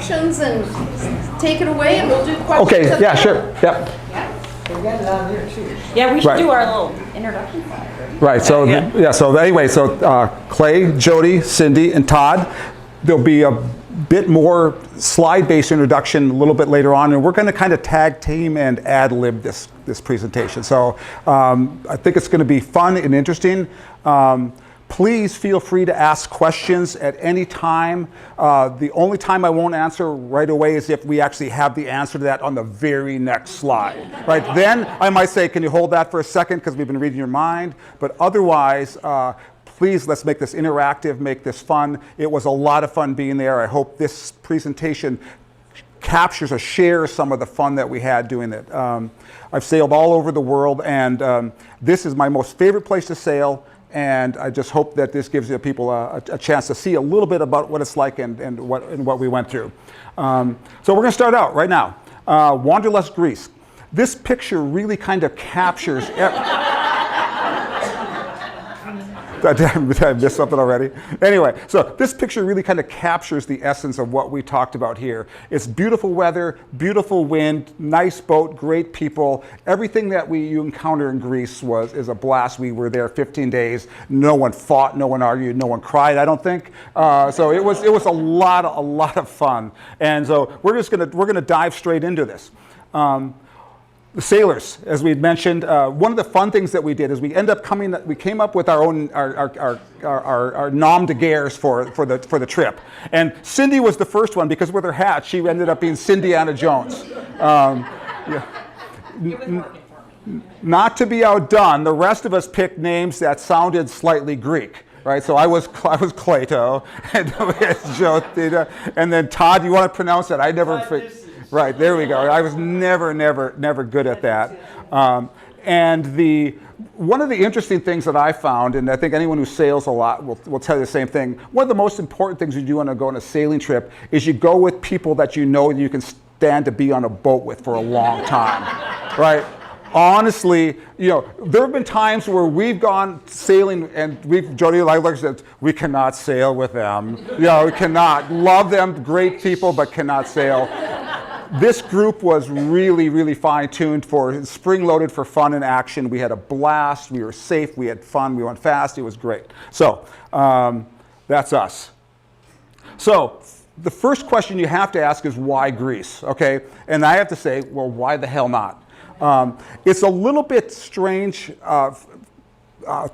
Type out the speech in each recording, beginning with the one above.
introductions and take it away, and we'll do questions. Okay, yeah, sure. Yep. We got it on there too. Yeah, we should Right. do our little introduction slide, right? Right, so, yeah, so anyway, so Clay, Jody, Cindy, and Todd, there'll be a bit more slide-based introduction a little bit later on, and we're going to kind of tag team and ad-lib this presentation. So I think it's going to be fun and interesting. Please feel free to ask questions at any time. The only time I won't answer right away is if we actually have the answer to that on the very next slide. Right? Then I might say, can you hold that for a second because we've been reading your mind? But otherwise, please, let's make this interactive, make this fun. It was a lot of fun being there. I hope this presentation captures or shares some of the fun that we had doing it. I've sailed all over the world, and this is my most favorite place to sail. And I just hope that this gives you people a chance to see a little bit about what it's like and what we went through. So we're going to start out right now. Wanderlust, Greece. This picture really kind of captures. Did I miss something already? Anyway, so this picture really kind of captures the essence of what we talked about here. It's beautiful weather, beautiful wind, nice boat, great people. Everything that you encounter in Greece is a blast. We were there 15 days. No one fought, no one argued, no one cried, I don't think. So it was a lot of fun. And so we're gonna dive straight into this. The sailors, as we had mentioned, one of the fun things that we did is we came up with our own our nom de guerres for the trip. And Cindy was the first one because with her hat she ended up being Cindiana Jones. Not to be outdone, the rest of us picked names that sounded slightly Greek. Right, so I was Cleto, and then Todd. You want to pronounce that? I never. Right, there we go. I was never good at that. And one of the interesting things that I found, and I think anyone who sails a lot will tell you the same thing, one of the most important things you do when you go on a sailing trip is you go with people that you know you can stand to be on a boat with for a long time, right? Honestly, there have been times where we've gone sailing and Jody and I said, we cannot sail with them. We cannot. Love them, great people, but cannot sail. This group was really fine-tuned for spring-loaded for fun and action. We had a blast. We were safe. We had fun. We went fast. It was great. So that's us. So the first question you have to ask is why Greece? Okay, and I have to say, well, why the hell not? It's a little bit strange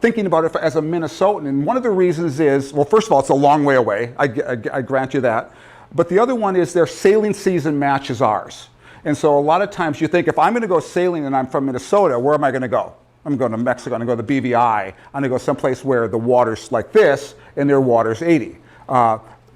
thinking about it as a Minnesotan, and one of the reasons is, well, first of all, it's a long way away. I grant you that. But the other one is their sailing season matches ours. And so a lot of times you think, if I'm going to go sailing and I'm from Minnesota, where am I going to go? I'm going to Mexico. I'm going to go to the BVI. I'm going to go someplace where the water's like this and their water's 80.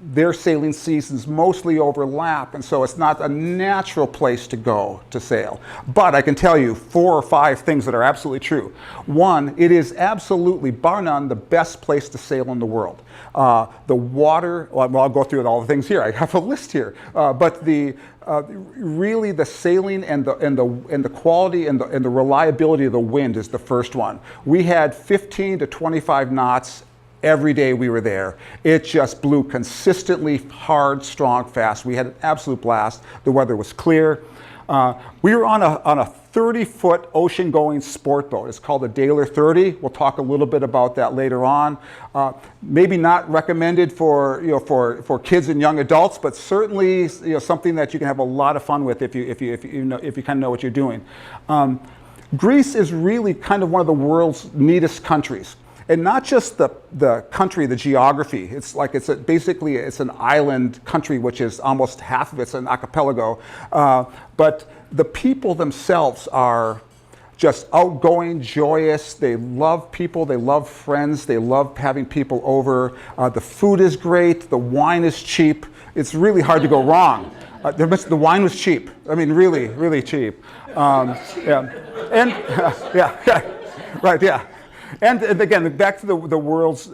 Their sailing seasons mostly overlap, and so it's not a natural place to go to sail. But I can tell you 4 or 5 things that are absolutely true. One, it is absolutely, bar none, the best place to sail in the world. The water, well, I'll go through all the things here. I have a list here. But really the sailing and the quality and the reliability of the wind is the first one. We had 15 to 25 knots every day we were there. It just blew consistently, hard, strong, fast. We had an absolute blast. The weather was clear. We were on a 30-foot ocean-going sport boat. It's called the Daler 30. We'll talk a little bit about that later on. Maybe not recommended for kids and young adults, but certainly something that you can have a lot of fun with if you kind of know what you're doing. Greece is really kind of one of the world's neatest countries. And not just the country, the geography. It's basically an island country, which is almost half of it's an archipelago. But the people themselves are just outgoing, joyous. They love people. They love friends. They love having people over. The food is great. The wine is cheap. It's really hard to go wrong. The wine was cheap. I mean, really cheap. Yeah. And yeah, right. Yeah. And again, back to the world's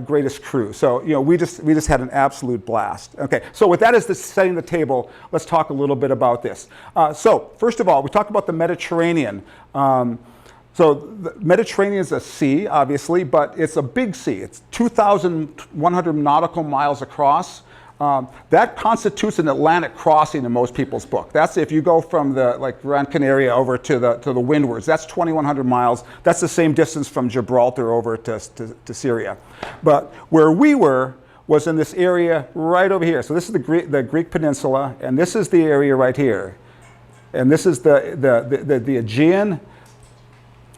greatest crew. So we just had an absolute blast. Okay, so with that as setting the table, let's talk a little bit about this. So first of all, we talked about the Mediterranean. So the Mediterranean is a sea, obviously, but it's a big sea. It's 2,100 nautical miles across. That constitutes an Atlantic crossing in most people's book. That's if you go from the Gran Canaria over to the windwards. That's 2,100 miles. That's the same distance from Gibraltar over to Syria. But where we were was in this area right over here. So this is the Greek peninsula, and this is the area right here, and this is the Aegean,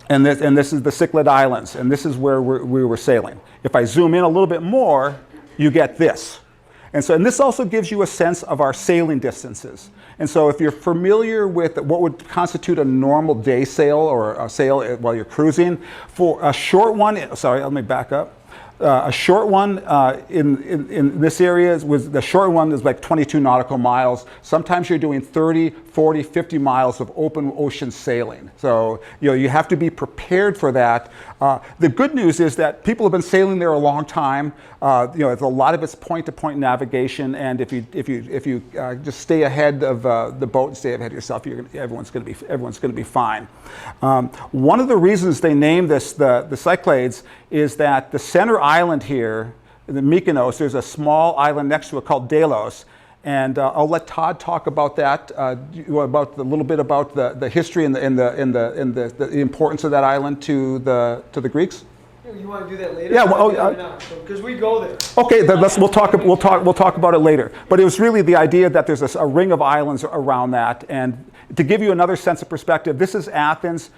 and this is the Cyclad Islands, and this is where we were sailing. If I zoom in a little bit more, you get this. And this also gives you a sense of our sailing distances. And so if you're familiar with what would constitute a normal day sail or a sail while you're cruising, for a short one, sorry, let me back up. A short one in this area the short one is like 22 nautical miles. Sometimes you're doing 30, 40, 50 miles of open ocean sailing. So you have to be prepared for that. The good news is that people have been sailing there a long time. A lot of it's point-to-point navigation, and if you just stay ahead of the boat and stay ahead of yourself, everyone's going to be fine. One of the reasons they named this the Cyclades is that the center island here, the Mykonos, there's a small island next to it called Delos, and I'll let Todd talk about that, a little bit about the history and the importance of that island to the Greeks. You want to do that later? Yeah, well, because we go there. Okay, then we'll talk about it later. But it was really the idea that there's a ring of islands around that, and to give you another sense of perspective, this is Athens.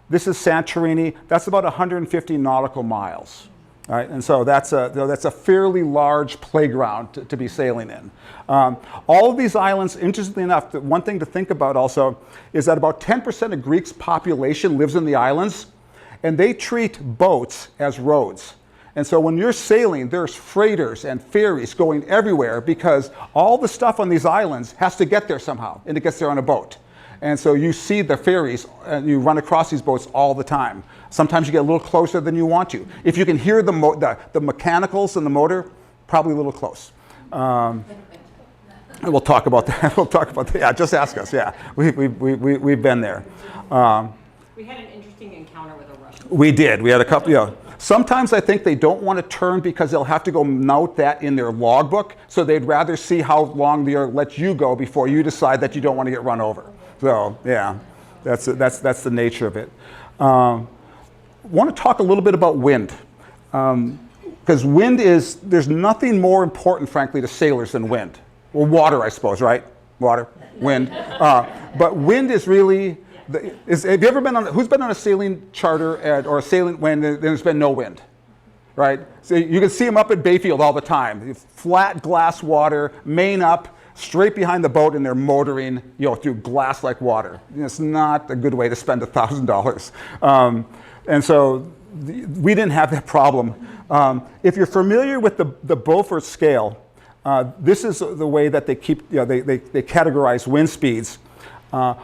This is Santorini. That's about 150 nautical miles, right? And so that's a fairly large playground to be sailing in. All of these islands, interestingly enough, the one thing to think about also is that about 10% of Greece's population lives in the islands, and they treat boats as roads. And so when you're sailing, there's freighters and ferries going everywhere because all the stuff on these islands has to get there somehow, and it gets there on a boat. And so you see the ferries, and you run across these boats all the time. Sometimes you get a little closer than you want to. If you can hear the mechanicals and the motor, probably a little close. We'll talk about that. We'll talk about that. Yeah, just ask us. Yeah, we've been there. We had an interesting encounter with a Russian. We did. We had a couple. Sometimes I think they don't want to turn because they'll have to go note that in their logbook. So they'd rather see how long they'll let you go before you decide that you don't want to get run over. So yeah, that's the nature of it. Want to talk a little bit about wind, because wind there's nothing more important, frankly, to sailors than wind. Well, water, I suppose, right? Water, wind, but wind is really. Have you ever been who's been on a sailing charter or a sailing when there's been no wind, right? So you can see them up at Bayfield all the time. Flat glass water, main up, straight behind the boat, and they're motoring, through glass-like water. It's not a good way to spend $1,000. And so we didn't have that problem. If you're familiar with the Beaufort scale, this is the way that they keep, they categorize wind speeds.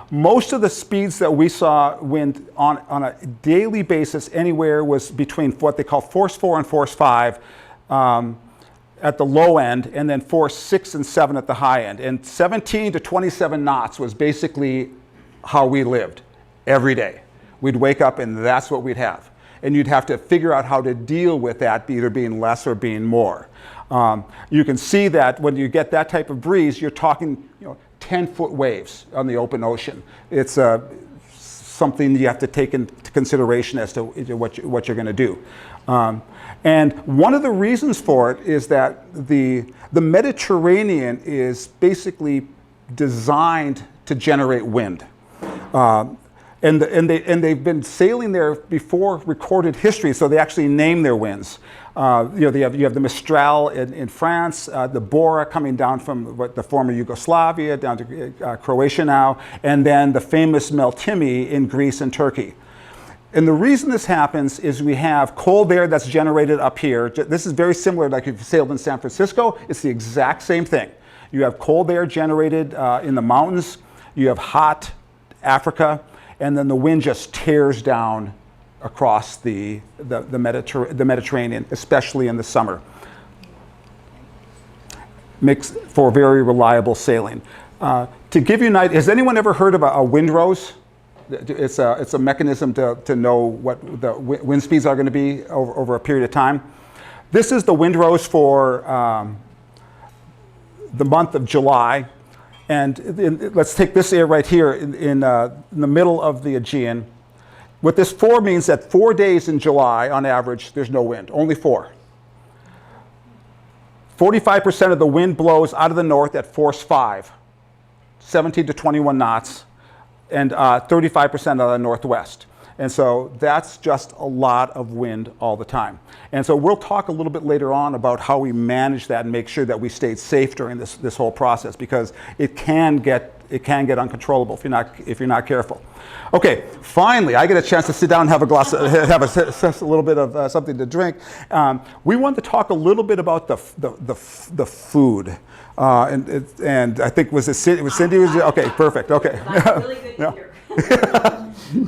Most of the speeds that we saw wind on a daily basis anywhere was between what they call force 4 and force 5 at the low end, and then force 6 and 7 at the high end. And 17 to 27 knots was basically how we lived every day. We'd wake up and that's what we'd have. And you'd have to figure out how to deal with that, either being less or being more. You can see that when you get that type of breeze, you're talking 10-foot waves on the open ocean. It's something you have to take into consideration as to what you're going to do. And one of the reasons for it is that the Mediterranean is basically designed to generate wind. And they've been sailing there before recorded history, so they actually name their winds. You have the Mistral in France, the Bora coming down from the former Yugoslavia down to Croatia now, and then the famous Meltemi in Greece and Turkey. And the reason this happens is we have cold air that's generated up here. This is very similar, like if you sailed in San Francisco, it's the exact same thing. You have cold air generated in the mountains, you have hot Africa, and then the wind just tears down across the Mediterranean, especially in the summer. Makes for very reliable sailing. To give you an idea, has anyone ever heard of a windrose? It's a mechanism to know what the wind speeds are going to be over a period of time. This is the windrose for the month of July. And let's take this area right here in the middle of the Aegean. What this 4 means that 4 days in July, on average, there's no wind, only 4. 45% of the wind blows out of the north at force 5, 17 to 21 knots, and 35% out of the northwest. And so that's just a lot of wind all the time. And so we'll talk a little bit later on about how we manage that and make sure that we stayed safe during this whole process, because it can get uncontrollable if you're not careful. Okay, finally, I get a chance to sit down and have a little bit of something to drink. We want to talk a little bit about the food, and I think was Cindy? Okay, perfect. Okay. That's really good to hear.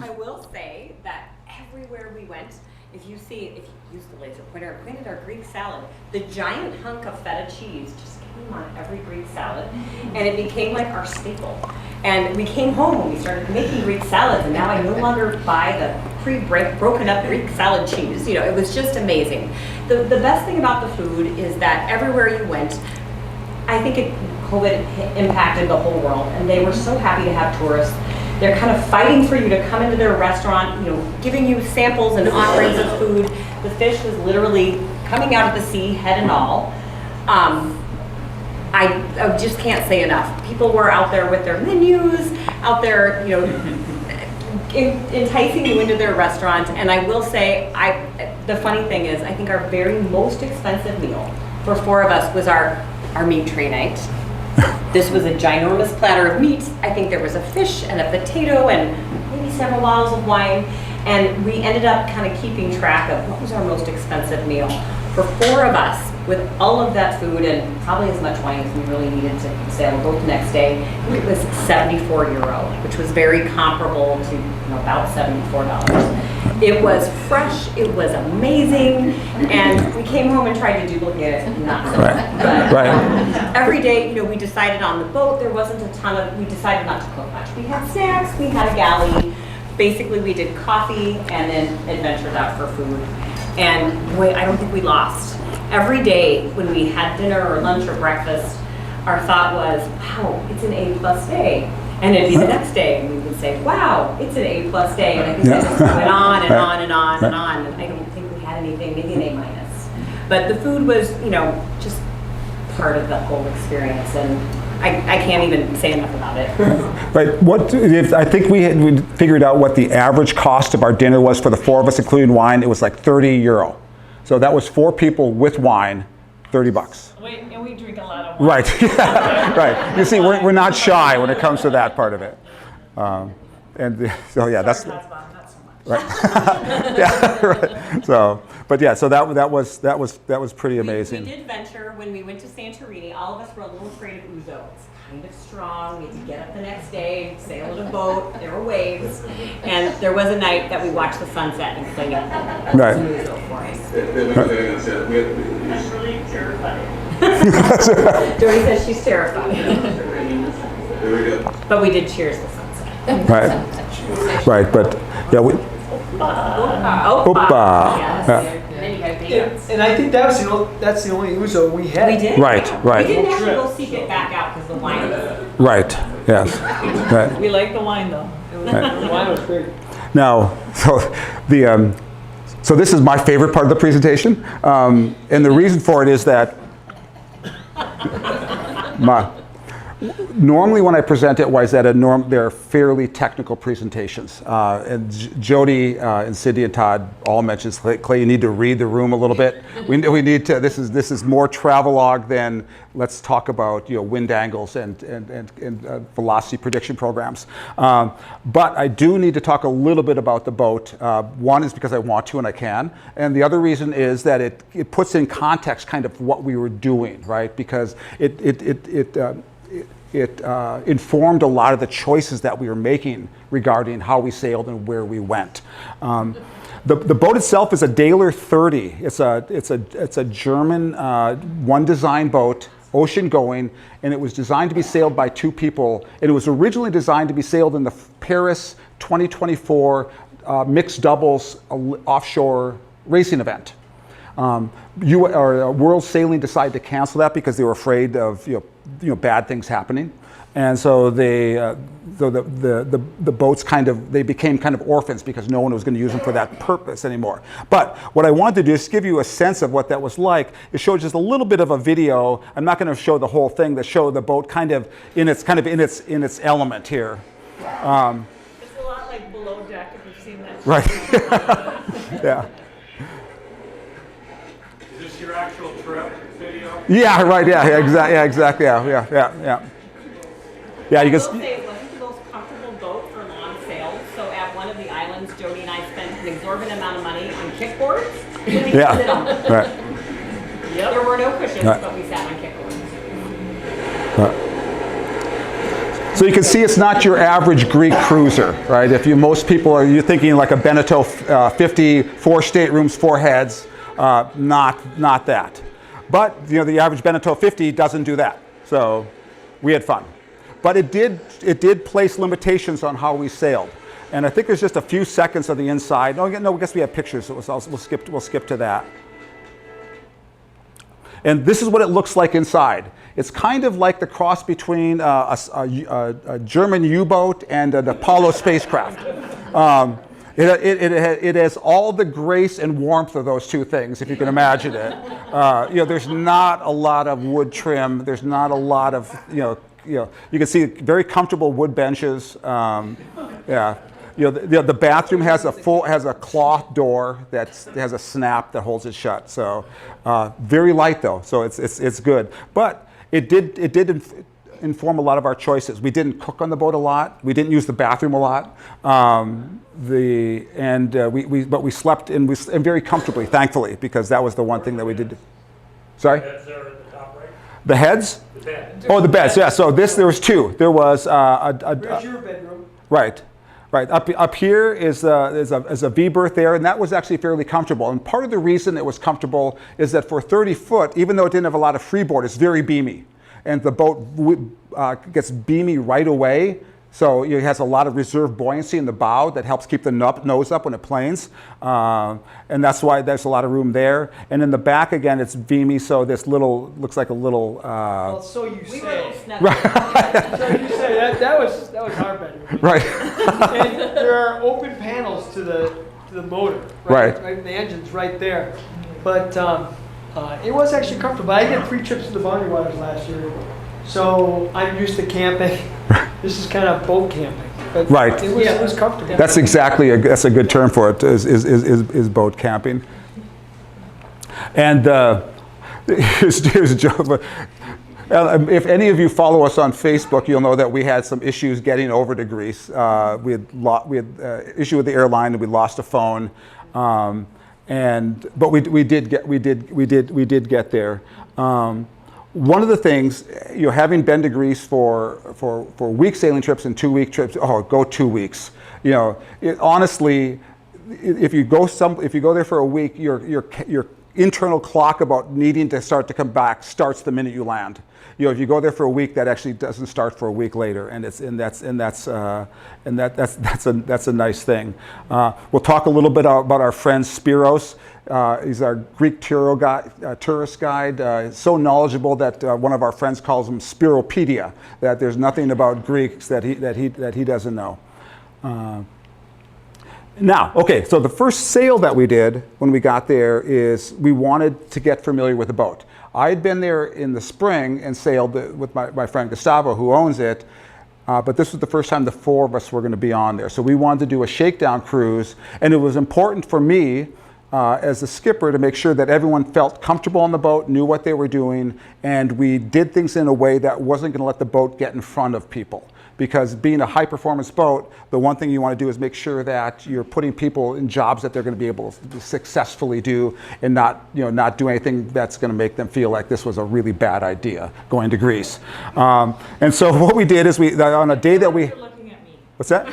I will say that everywhere we went, if you use the laser pointer and pointed our Greek salad, the giant hunk of feta cheese just came on every Greek salad, and it became like our staple. And we came home and we started making Greek salads, and now I no longer buy the broken up Greek salad cheese. You know, it was just amazing. The best thing about the food is that everywhere you went, I think COVID impacted the whole world, and they were so happy to have tourists. They're kind of fighting for you to come into their restaurant, you know, giving you samples and offerings of food. The fish was literally coming out of the sea, head and all. I just can't say enough. People were out there with their menus, out there, you know, enticing you into their restaurant. And I will say, the funny thing is, I think our very most expensive meal for 4 of us was our meat tray night. This was a ginormous platter of meat. I think there was a fish and a potato and maybe several bottles of wine. And we ended up kind of keeping track of what was our most expensive meal. For 4 of us, with all of that food and probably as much wine as we really needed to sail the boat the next day, it was €74, which was very comparable to about $74. It was fresh, it was amazing, and we came home and tried to duplicate it, not so much. But every day, we decided on the boat, there wasn't a ton of, we decided not to cook much. We had snacks, we had a galley. Basically, we did coffee and then adventured out for food. And I don't think we lost. Every day when we had dinner or lunch or breakfast, our thought was, wow, it's an A+ day. And it'd be the next day, and we would say, wow, it's an A+ day. And I think that just went on and on and on and on. And I don't think we had anything, maybe an A-. But the food was, just part of the whole experience. And I can't even say enough about it. Right. I think we figured out what the average cost of our dinner was for the 4 of us, including wine. It was like €30. So that was 4 people with wine, $30. And we drink a lot of wine. Right. Right. You see, we're not shy when it comes to that part of it. So yeah, that's. Not so much. Right. Yeah. Right. So, but yeah, so that was pretty amazing. We did venture when we went to Santorini. All of us were a little afraid of ouzo. It's kind of strong. We had to get up the next day, sail in a boat. There were waves, and there was a night that we watched the sunset and played right. ouzo for us. I'm really terrified. Jody says she's terrified. But we did cheers the sunset. Right. Right. But yeah, we. Opa. Yes. And I think that's the only ouzo we had. We did. Right. Right. We didn't have to go seek it back out because the wine was. Right. Yes. Right. We like the wine though. The wine was great. Now, so this is my favorite part of the presentation, and the reason for it is that normally when I present at Wayzata, they're fairly technical presentations. And Jody and Cindy and Todd all mentioned, Clay, you need to read the room a little bit. We need to. This is more travelogue than let's talk about wind angles and velocity prediction programs. But I do need to talk a little bit about the boat. One is because I want to and I can, and the other reason is that it puts in context kind of what we were doing, right? Because it informed a lot of the choices that we were making regarding how we sailed and where we went. The boat itself is a Daler 30. It's a German one design boat, ocean going, and it was designed to be sailed by 2 people. And it was originally designed to be sailed in the Paris 2024 mixed doubles offshore racing event. World Sailing decided to cancel that because they were afraid of bad things happening, and so the boats they became kind of orphans because no one was going to use them for that purpose anymore. But what I wanted to do is give you a sense of what that was like. It showed just a little bit of a video. I'm not going to show the whole thing. To show the boat kind of in its element here. It's a lot like Below Deck, if you've seen that. Right. Yeah. Is this your actual trip video? Yeah. Right. Yeah. Exactly. Yeah. Exactly. Yeah. Yeah. Yeah. Yeah. Yeah. You I will can. say it wasn't the most comfortable boat for long sails. So at one of the islands, Jody and I spent an exorbitant amount of money on kickboards. Yeah. Right. There were no cushions, Right. but we sat on kickboards. So you can see it's not your average Greek cruiser, right? Most people you're thinking like a Beneteau 50, 4 staterooms, 4 heads, not that. But the average Beneteau 50 doesn't do that. So we had fun. But it did place limitations on how we sailed. And I think there's just a few seconds of the inside. No, I guess we have pictures, so we'll skip to that. And this is what it looks like inside. It's kind of like the cross between a German U-boat and an Apollo spacecraft. It has all the grace and warmth of those two things, if you can imagine it. There's not a lot of wood trim. There's not a lot of, you can see very comfortable wood benches. Yeah. The bathroom has a cloth door that has a snap that holds it shut. So very light though, so it's good. But it did inform a lot of our choices. We didn't cook on the boat a lot. We didn't use the bathroom a lot. But we slept and very comfortably, thankfully, because that was the one thing that we did. Sorry. Heads are at the top right? The heads? The bed. Oh, the beds. Yeah. So there was 2. There was Where's your bedroom? right. Right, up here is a V berth there, and that was actually fairly comfortable. And part of the reason it was comfortable is that for 30 foot, even though it didn't have a lot of freeboard, it's very beamy. And the boat gets beamy right away, so it has a lot of reserve buoyancy in the bow that helps keep the nose up when it planes. And that's why there's a lot of room there. And in the back, again, it's beamy, so this looks like a little... Well, so you We were a little say. snug. So you say that was our bedroom. Right. And there are open panels to the motor. Right. The engine's right there. But it was actually comfortable. I did 3 trips to the Boundary Waters last year, so I'm used to camping. This is kind of boat camping. But Right. It was comfortable. That's that's a good term for it, is boat camping. And here's a joke. If any of you follow us on Facebook, you'll know that we had some issues getting over to Greece. We had issue with the airline, and we lost a phone. But we did get there. One of the things, having been to Greece for week sailing trips and 2-week trips, go 2 weeks. Honestly, if you go there for a week, your internal clock about needing to start to come back starts the minute you land. If you go there for a week, that actually doesn't start for a week later, and that's a nice thing. We'll talk a little bit about our friend Spiros. He's our Greek tourist guide. He's so knowledgeable that one of our friends calls him Spiropedia. That there's nothing about Greeks that he doesn't know. Now, okay, so the first sail that we did when we got there is we wanted to get familiar with the boat. I had been there in the spring and sailed with my friend Gustavo, who owns it, but this was the first time the 4 of us were going to be on there. So we wanted to do a shakedown cruise, and it was important for me as a skipper to make sure that everyone felt comfortable on the boat, knew what they were doing, and we did things in a way that wasn't going to let the boat get in front of people. Because being a high-performance boat, the one thing you want to do is make sure that you're putting people in jobs that they're going to be able to successfully do, and not do anything that's going to make them feel like this was a really bad idea going to Greece. And so what we did is on a day that we. You're looking at me. What's that?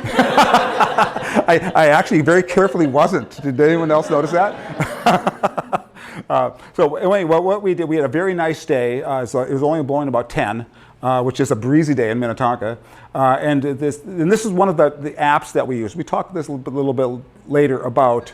I actually very carefully wasn't. Did anyone else notice that? So anyway, what we did, we had a very nice day. So it was only blowing about 10. Which is a breezy day in Minnetonka. And this is one of the apps that we use. We talked this a little bit later about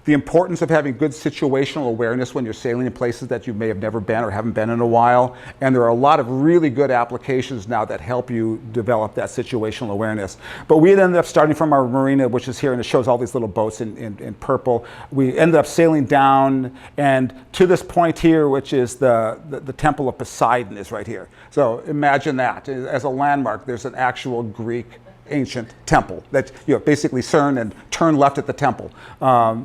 the importance of having good situational awareness when you're sailing in places that you may have never been or haven't been in a while. And there are a lot of really good applications now that help you develop that situational awareness. But we ended up starting from our marina, which is here, and it shows all these little boats in purple. We ended up sailing down and to this point here, which is the Temple of Poseidon is right here. So imagine that. As a landmark, there's an actual Greek ancient temple that basically turn left at the temple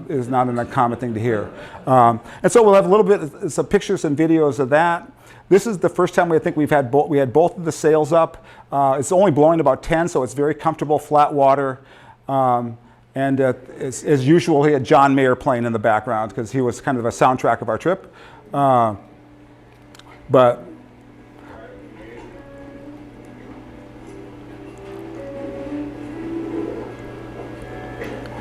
is not an uncommon thing to hear. And so we'll have a little bit some pictures and videos of that. This is the first time we think we had both of the sails up. It's only blowing about 10, so it's very comfortable, flat water. And as usual, he had John Mayer playing in the background because he was kind of a soundtrack of our trip. But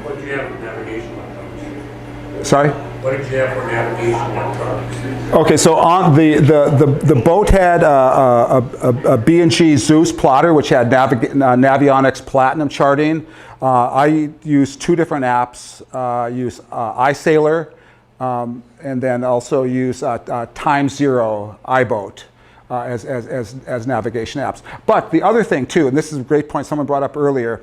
What did you have for navigation electronics? sorry? What did you have for navigation electronics? Okay, so on the boat had a B&G Zeus plotter, which had Navionics Platinum charting. I used two different apps. Use iSailor, and then also use Time Zero iBoat as navigation apps. But the other thing too, and this is a great point someone brought up earlier,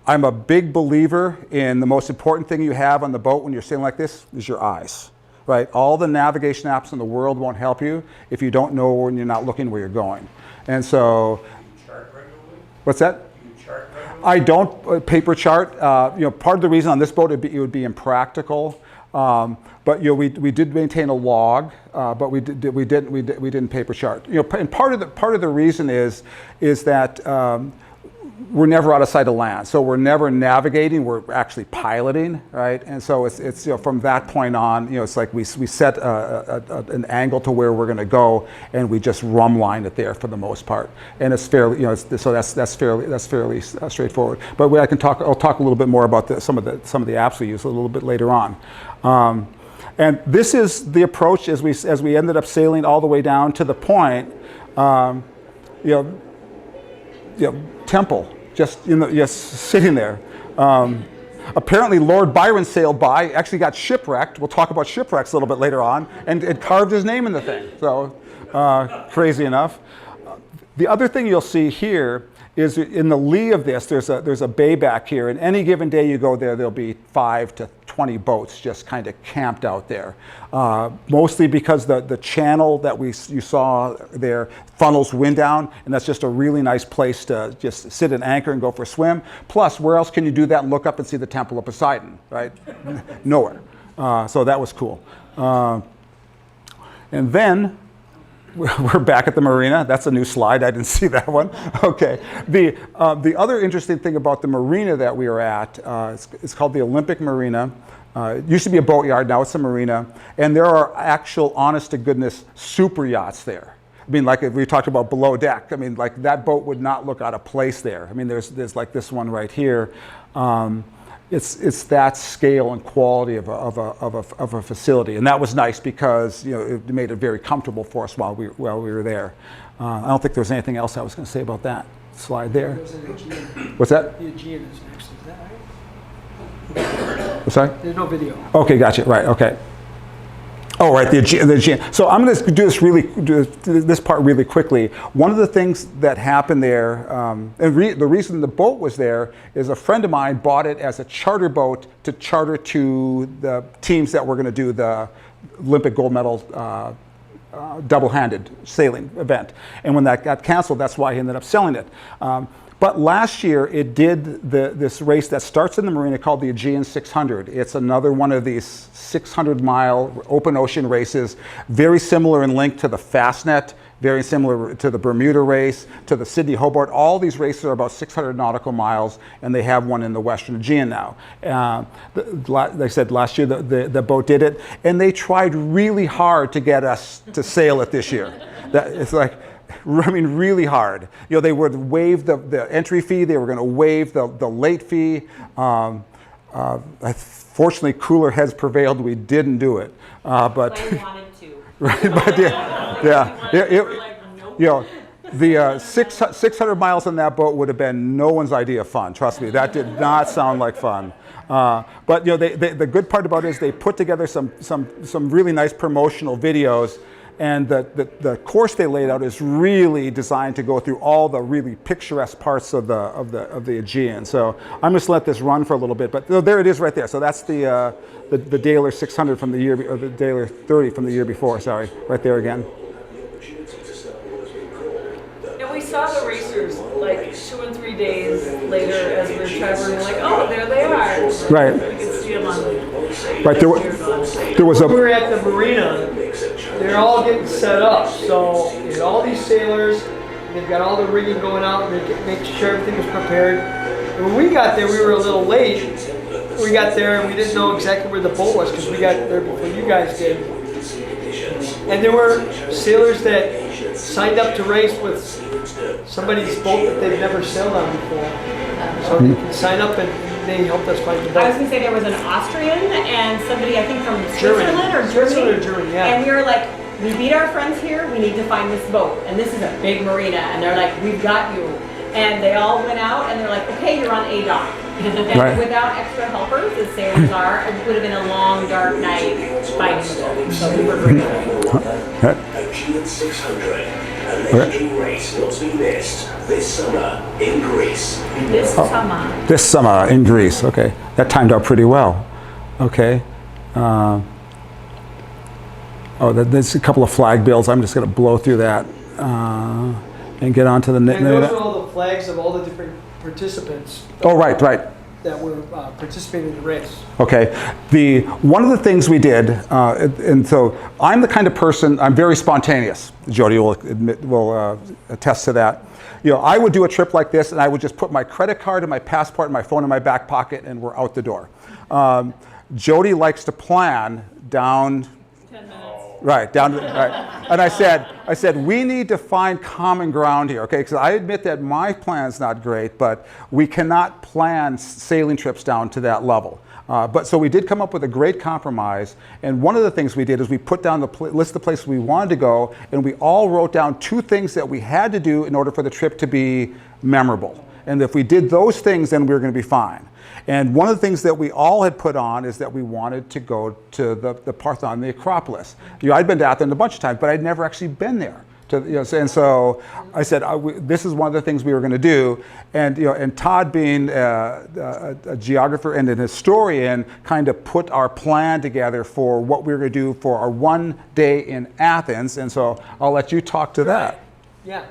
I'm a big believer in the most important thing you have on the boat when you're sailing like this is your eyes, right? All the navigation apps in the world won't help you if you don't know when you're not looking where you're going. And so, Chart regularly? what's that? You chart regularly? I don't paper chart. Part of the reason on this boat it would be impractical. But we did maintain a log, but we didn't paper chart. And part of the reason is that we're never out of sight of land, so we're never navigating. We're actually piloting, right? And so it's from that point on, it's like we set an angle to where we're going to go, and we just rum line it there for the most part. And it's fairly, so that's fairly straightforward. But I'll talk a little bit more about some of the apps we use a little bit later on. And this is the approach as we ended up sailing all the way down to the point. Temple, just sitting there. Apparently Lord Byron sailed by, actually got shipwrecked. We'll talk about shipwrecks a little bit later on, and carved his name in the thing. So crazy enough. The other thing you'll see here is in the lee of this, there's a bay back here, and any given day you go there, there'll be 5 to 20 boats just kind of camped out there. Mostly because the channel that you saw there funnels wind down, and that's just a really nice place to just sit and anchor and go for a swim. Plus, where else can you do that and look up and see the Temple of Poseidon, right? Nowhere. So that was cool. And then, we're back at the marina. That's a new slide. I didn't see that one. Okay. The other interesting thing about the marina that we were at, it's called the Olympic Marina. It used to be a boatyard. Now it's a marina. And there are actual, honest to goodness, super yachts there. I mean, like if we talked about below deck, I mean, like that boat would not look out of place there. I mean, there's like this one right here. It's that scale and quality of a facility, and that was nice because it made it very comfortable for us while we were there. I don't think there was anything else I was going to say about that slide there. What's that? The Aegean is next, is that right? Sorry? There's no video. Okay, gotcha. Right. Okay. Oh, right, the Aegean. So I'm going to do this part really quickly. One of the things that happened there, and the reason the boat was there is a friend of mine bought it as a charter boat to charter to the teams that were going to do the Olympic gold medal double-handed sailing event. And when that got canceled, that's why he ended up selling it. But last year, it did this race that starts in the marina called the Aegean 600. It's another one of these 600-mile open ocean races, very similar in length to the Fastnet, very similar to the Bermuda race, to the Sydney Hobart. All these races are about 600 nautical miles, and they have one in the Western Aegean now. Like I said, last year the boat did it, and they tried really hard to get us to sail it this year. It's like, I mean, really hard. They would waive the entry fee. They were going to waive the late fee. Fortunately, cooler heads prevailed. We didn't do it. But I wanted to. right, but yeah. The 600 miles on that boat would have been no one's idea of fun. Trust me, that did not sound like fun. But you know, the good part about it is they put together some really nice promotional videos, and the course they laid out is really designed to go through all the really picturesque parts of the Aegean. So I'm just let this run for a little bit. But there it is right there. So that's the Daler 600 from the year, or the Daler 30 from the year before. Sorry, right there again. We saw the racers like 2 and 3 days later as we were traveling. Like, oh, there they are. Right. We could see them on the. Right there was We were at the marina. They're all getting set up. So you had all these sailors. They've got all the rigging going out. And they're making sure everything was prepared. And when we got there, we were a little late. We got there and we didn't know exactly where the boat was because we got there before you guys did. And there were sailors that signed up to race with somebody's boat that they've never sailed on before. So you can sign up and they helped us find the boat. I was going to say there was an Austrian and somebody, I think from Switzerland or Germany. Yeah. And we were like, we beat our friends here, we need to find this boat. And this is a big marina. And they're like, we've got you. And they all went out and they're like, okay, you're on a dock. And Right. without extra helpers, as sailors are, it would have been a long, dark night finding the boat. So we were grateful. Ocean 600, a legendary race not to be missed this summer in Greece. This summer. this summer in Greece. Okay, that timed out pretty well. Okay. There's a couple of flag bills. I'm just going to blow through that and get on to the And those are all the flags of all the different participants. Oh, right. That were participating in the race. Okay. One of the things we did, and so I'm the kind of person, I'm very spontaneous. Jody will attest to that. You know, I would do a trip like this, and I would just put my credit card and my passport and my phone in my back pocket, and we're out the door. Jody likes to plan down. 10 minutes. Right, down to, right. And I said, we need to find common ground here, okay? Because I admit that my plan's not great, but we cannot plan sailing trips down to that level. But so we did come up with a great compromise, and one of the things we did is we put down the list of places we wanted to go, and we all wrote down 2 things that we had to do in order for the trip to be memorable. And if we did those things, then we were going to be fine. And one of the things that we all had put on is that we wanted to go to the Parthenon, the Acropolis. You know, I'd been to Athens a bunch of times, but I'd never actually been there. And so I said, this is one of the things we were going to do. And, you know, and Todd, being a geographer and an historian, kind of put our plan together for what we were going to do for our one day in Athens. And so I'll let you talk to that. Yeah.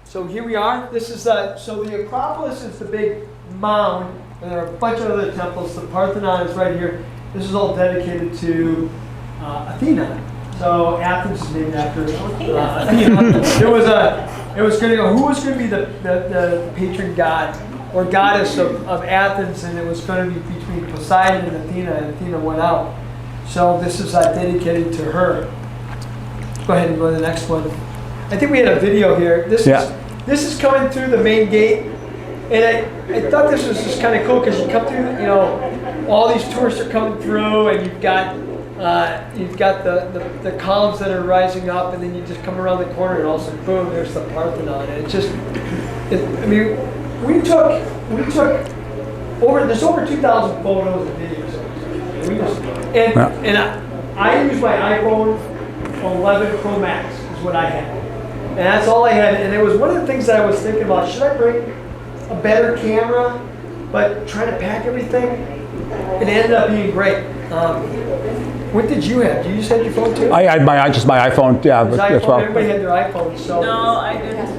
So here we are. This is so the Acropolis is the big mound, and there are a bunch of other temples. The Parthenon is right here. This is all dedicated to Athena. So Athens is named after Athena. It was going to go. Who was going to be the patron god or goddess of Athens, and it was going to be between Poseidon and Athena. And Athena went out. So this is dedicated to her. Go ahead and go to the next one. I think we had a video here. This is coming through the main gate, and I thought this was just kind of cool because you come through, you know, all these tourists are coming through, and you've got the columns that are rising up, and then you just come around the corner, and all of a sudden, boom, there's the Parthenon. And it just, I mean, we took there's over 2,000 photos and videos. And I use my iPhone 11 Pro Max is what I had. And that's all I had. And it was one of the things that I was thinking about. Should I bring a better camera, but trying to pack everything? It ended up being great. What did you have? Did you just have your phone too? I had just my iPhone, yeah. As well. Everybody had their iPhone. So. No, I didn't.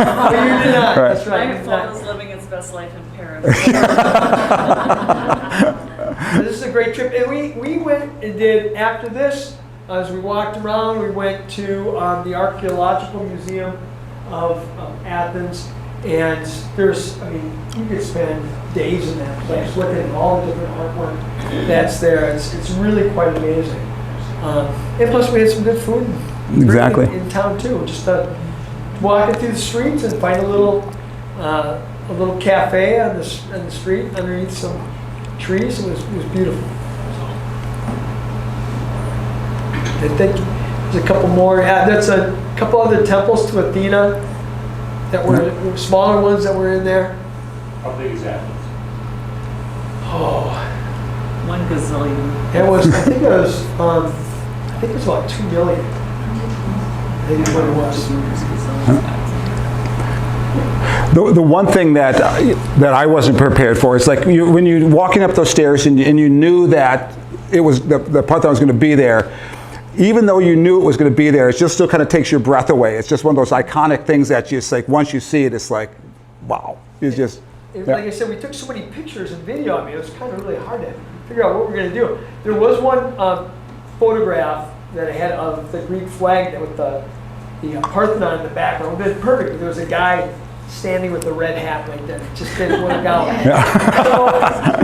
Oh, you did not. Right. That's right. My phone was living its best life in Paris. So this is a great trip. And we went and did, after this, as we walked around, we went to the Archaeological Museum of Athens. And there's, I mean, you could spend days in that place looking at all the different artwork that's there. It's really quite amazing. And plus we had some good food in town too. Just walking through the streets and find a little cafe on the street underneath some trees. It was beautiful. I think There's a couple more. Yeah, that's a couple other temples to Athena that were smaller ones that were in there. How big is that? Oh, 1 gazillion. it was. I think it was. I think it was about 2 million. I think is what it was. The one thing that I wasn't prepared for is like when you're walking up those stairs and you knew that it was the Parthenon was going to be there. Even though you knew it was going to be there, it just still kind of takes your breath away. It's just one of those iconic things that you just like once you see it, it's like, wow. It's just. Like I said, we took so many pictures and video. I mean, it was kind of really hard to figure out what we're going to do. There was one photograph that I had of the Greek flag with the Parthenon in the background. It would have been perfect. There was a guy standing with the red hat like that. It just didn't work out. So,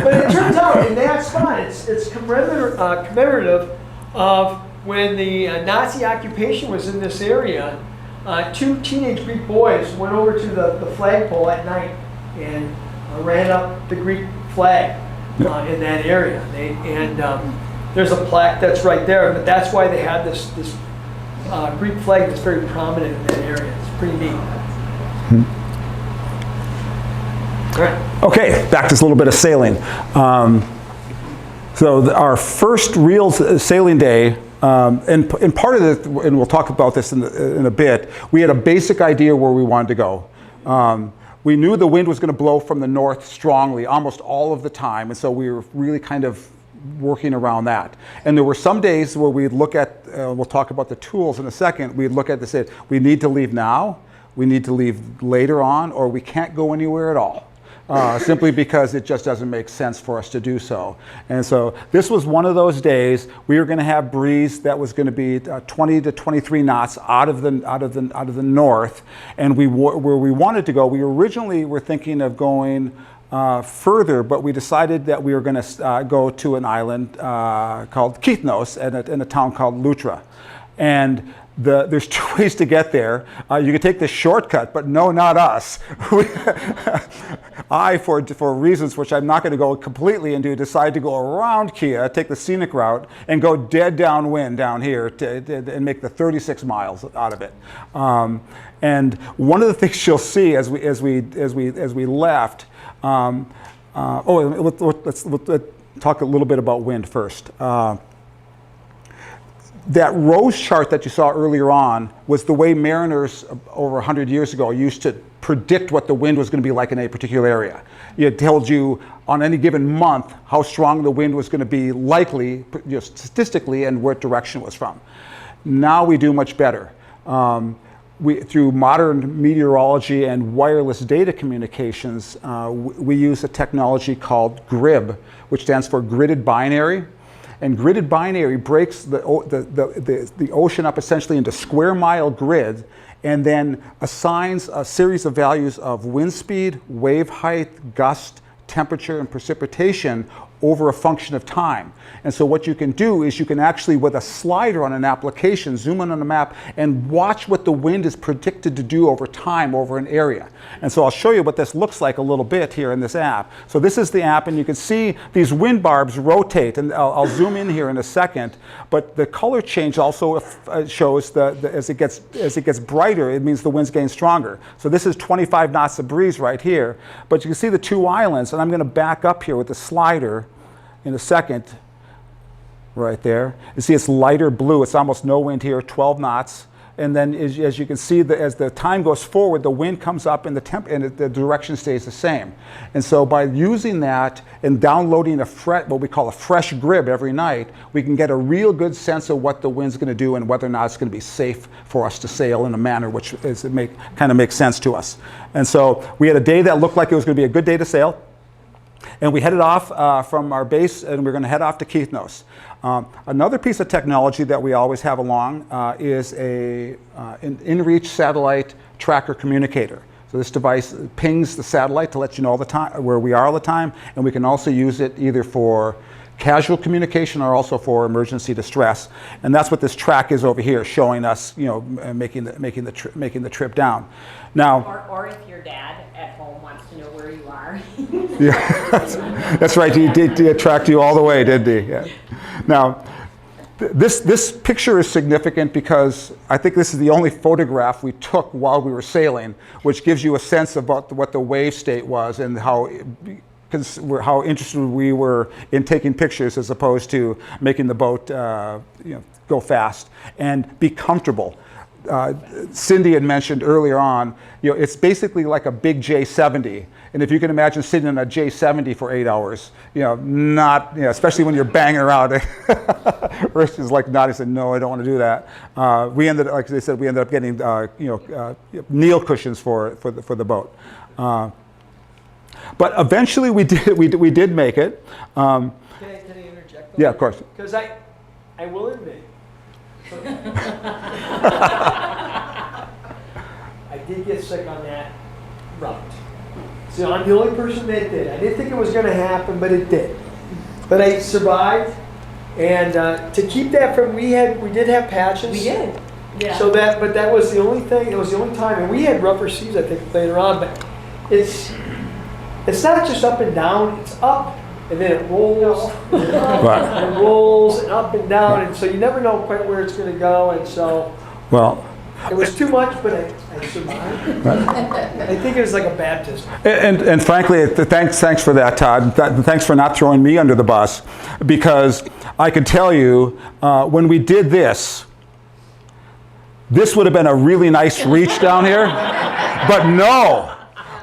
but it turns out in that spot, it's commemorative of when the Nazi occupation was in this area. 2 teenage Greek boys went over to the flagpole at night and ran up the Greek flag in that area. There's a plaque that's right there, but that's why they had this Greek flag that's very prominent in that area. It's pretty neat. All right. Okay, back to a little bit of sailing. So our first real sailing day, and part of it, and we'll talk about this in a bit, we had a basic idea where we wanted to go. We knew the wind was going to blow from the north strongly almost all of the time, and so we were really kind of working around that. And there were some days where we'd look at, we'll talk about the tools in a second, we'd look at this and say, we need to leave now, we need to leave later on, or we can't go anywhere at all. Simply because it just doesn't make sense for us to do so. And so this was one of those days we were going to have breeze that was going to be 20 to 23 knots out of the north, and where we wanted to go. We originally were thinking of going further, but we decided that we were going to go to an island called Kythnos in a town called Loutra, and there's 2 ways to get there. You could take the shortcut, but no, not us. For reasons which I'm not going to go completely into, decided to go around Kia, take the scenic route, and go dead downwind down here and make the 36 miles out of it. And one of the things you'll see as we left. Let's talk a little bit about wind first. That rose chart that you saw earlier on was the way mariners over 100 years ago used to predict what the wind was going to be like in a particular area. It told you on any given month how strong the wind was going to be likely, statistically, and what direction it was from. Now we do much better. Through modern meteorology and wireless data communications, we use a technology called GRIB, which stands for gridded binary. And gridded binary breaks the ocean up essentially into square mile grids and then assigns a series of values of wind speed, wave height, gust, temperature, and precipitation over a function of time. And so what you can do is you can actually, with a slider on an application, zoom in on a map and watch what the wind is predicted to do over time over an area. And so I'll show you what this looks like a little bit here in this app. So this is the app, and you can see these wind barbs rotate, and I'll zoom in here in a second, but the color change also shows as it gets brighter, it means the wind's getting stronger. So this is 25 knots of breeze right here, but you can see the 2 islands, and I'm going to back up here with the slider in a second, right there. You see it's lighter blue, it's almost no wind here, 12 knots. And then as you can see, as the time goes forward, the wind comes up and the direction stays the same. And so by using that and downloading what we call a fresh GRIB every night, we can get a real good sense of what the wind's going to do and whether or not it's going to be safe for us to sail in a manner which kind of makes sense to us. And so we had a day that looked like it was going to be a good day to sail. And we headed off from our base, and we're going to head off to Kythnos. Another piece of technology that we always have along is an in-reach satellite tracker communicator. So this device pings the satellite to let you know all the time where we are all the time, and we can also use it either for casual communication or also for emergency distress. And that's what this track is over here, showing us, making the trip down. Now, or if your dad at home wants to know where you are. Yeah, that's right. He did track you all the way, didn't he? Yeah. Now, This picture is significant because I think this is the only photograph we took while we were sailing, which gives you a sense about what the wave state was and how interested we were in taking pictures as opposed to making the boat go fast and be comfortable. Cindy had mentioned earlier on, it's basically like a big J70. And if you can imagine sitting in a J70 for 8 hours, especially when you're banging around, Rich is like nodding, said, no, I don't want to do that. We ended, like they said, we ended up getting kneel cushions for the boat. But eventually we did make it. Can I interject? Yeah, of course. Because I will admit, I did get sick on that route. So I'm the only person that did. I didn't think it was going to happen, but it did. But I survived, and to keep that from, we did have patches. We did. Yeah. So but that was the only thing. It was the only time, and we had rougher seas, I think, later on. But it's not just up and down. It's up, and then it rolls, and it rolls, and up and down, and so you never know quite where it's going to go. And so, it was too much, but I survived. I think it was like a baptism. And frankly, thanks for that, Todd. Thanks for not throwing me under the bus, because I can tell you, when we did this would have been a really nice reach down here, but no.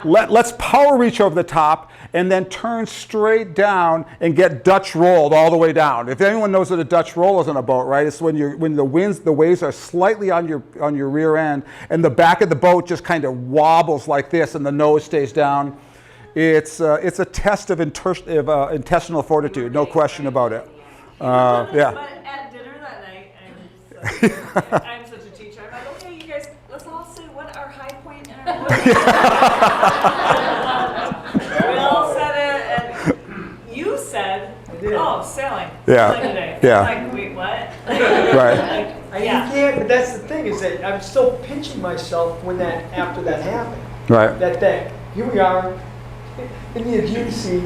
Let's power reach over the top and then turn straight down and get Dutch rolled all the way down. If anyone knows what a Dutch roll is on a boat, right? It's when the waves are slightly on your rear end and the back of the boat just kind of wobbles like this and the nose stays down. It's a test of intestinal fortitude, no question about it. Yeah. But at dinner that night, I'm such a teacher. I'm like, okay, you guys, let's all say what our high point and our low point. We all said it, and you said, oh, sailing. Yeah. Sailing today. Yeah. I'm like, wait, what? Right. You can't, but that's the thing, is that I'm still pinching myself after that happened. Right. That here we are in the Aegean Sea,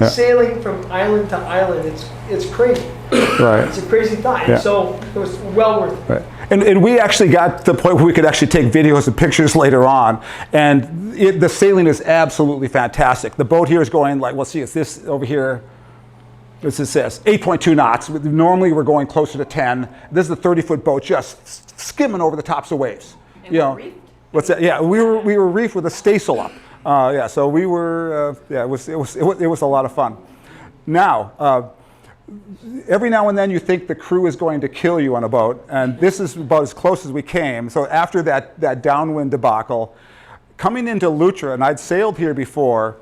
sailing from island to island. It's crazy. Right. It's a crazy thought. Yeah. And so it was well worth it. Right. And we actually got to the point where we could actually take videos and pictures later on. And the sailing is absolutely fantastic. The boat here is going like, let's see, it's this over here. This is 8.2 knots. Normally we're going closer to 10. This is a 30-foot boat just skimming over the tops of waves. And we're reefed. What's that? Yeah, we were reefed with a staysail up. So we were. It was a lot of fun. Now, every now and then you think the crew is going to kill you on a boat, and this is about as close as we came. So after that downwind debacle, coming into Lutra, and I'd sailed here before.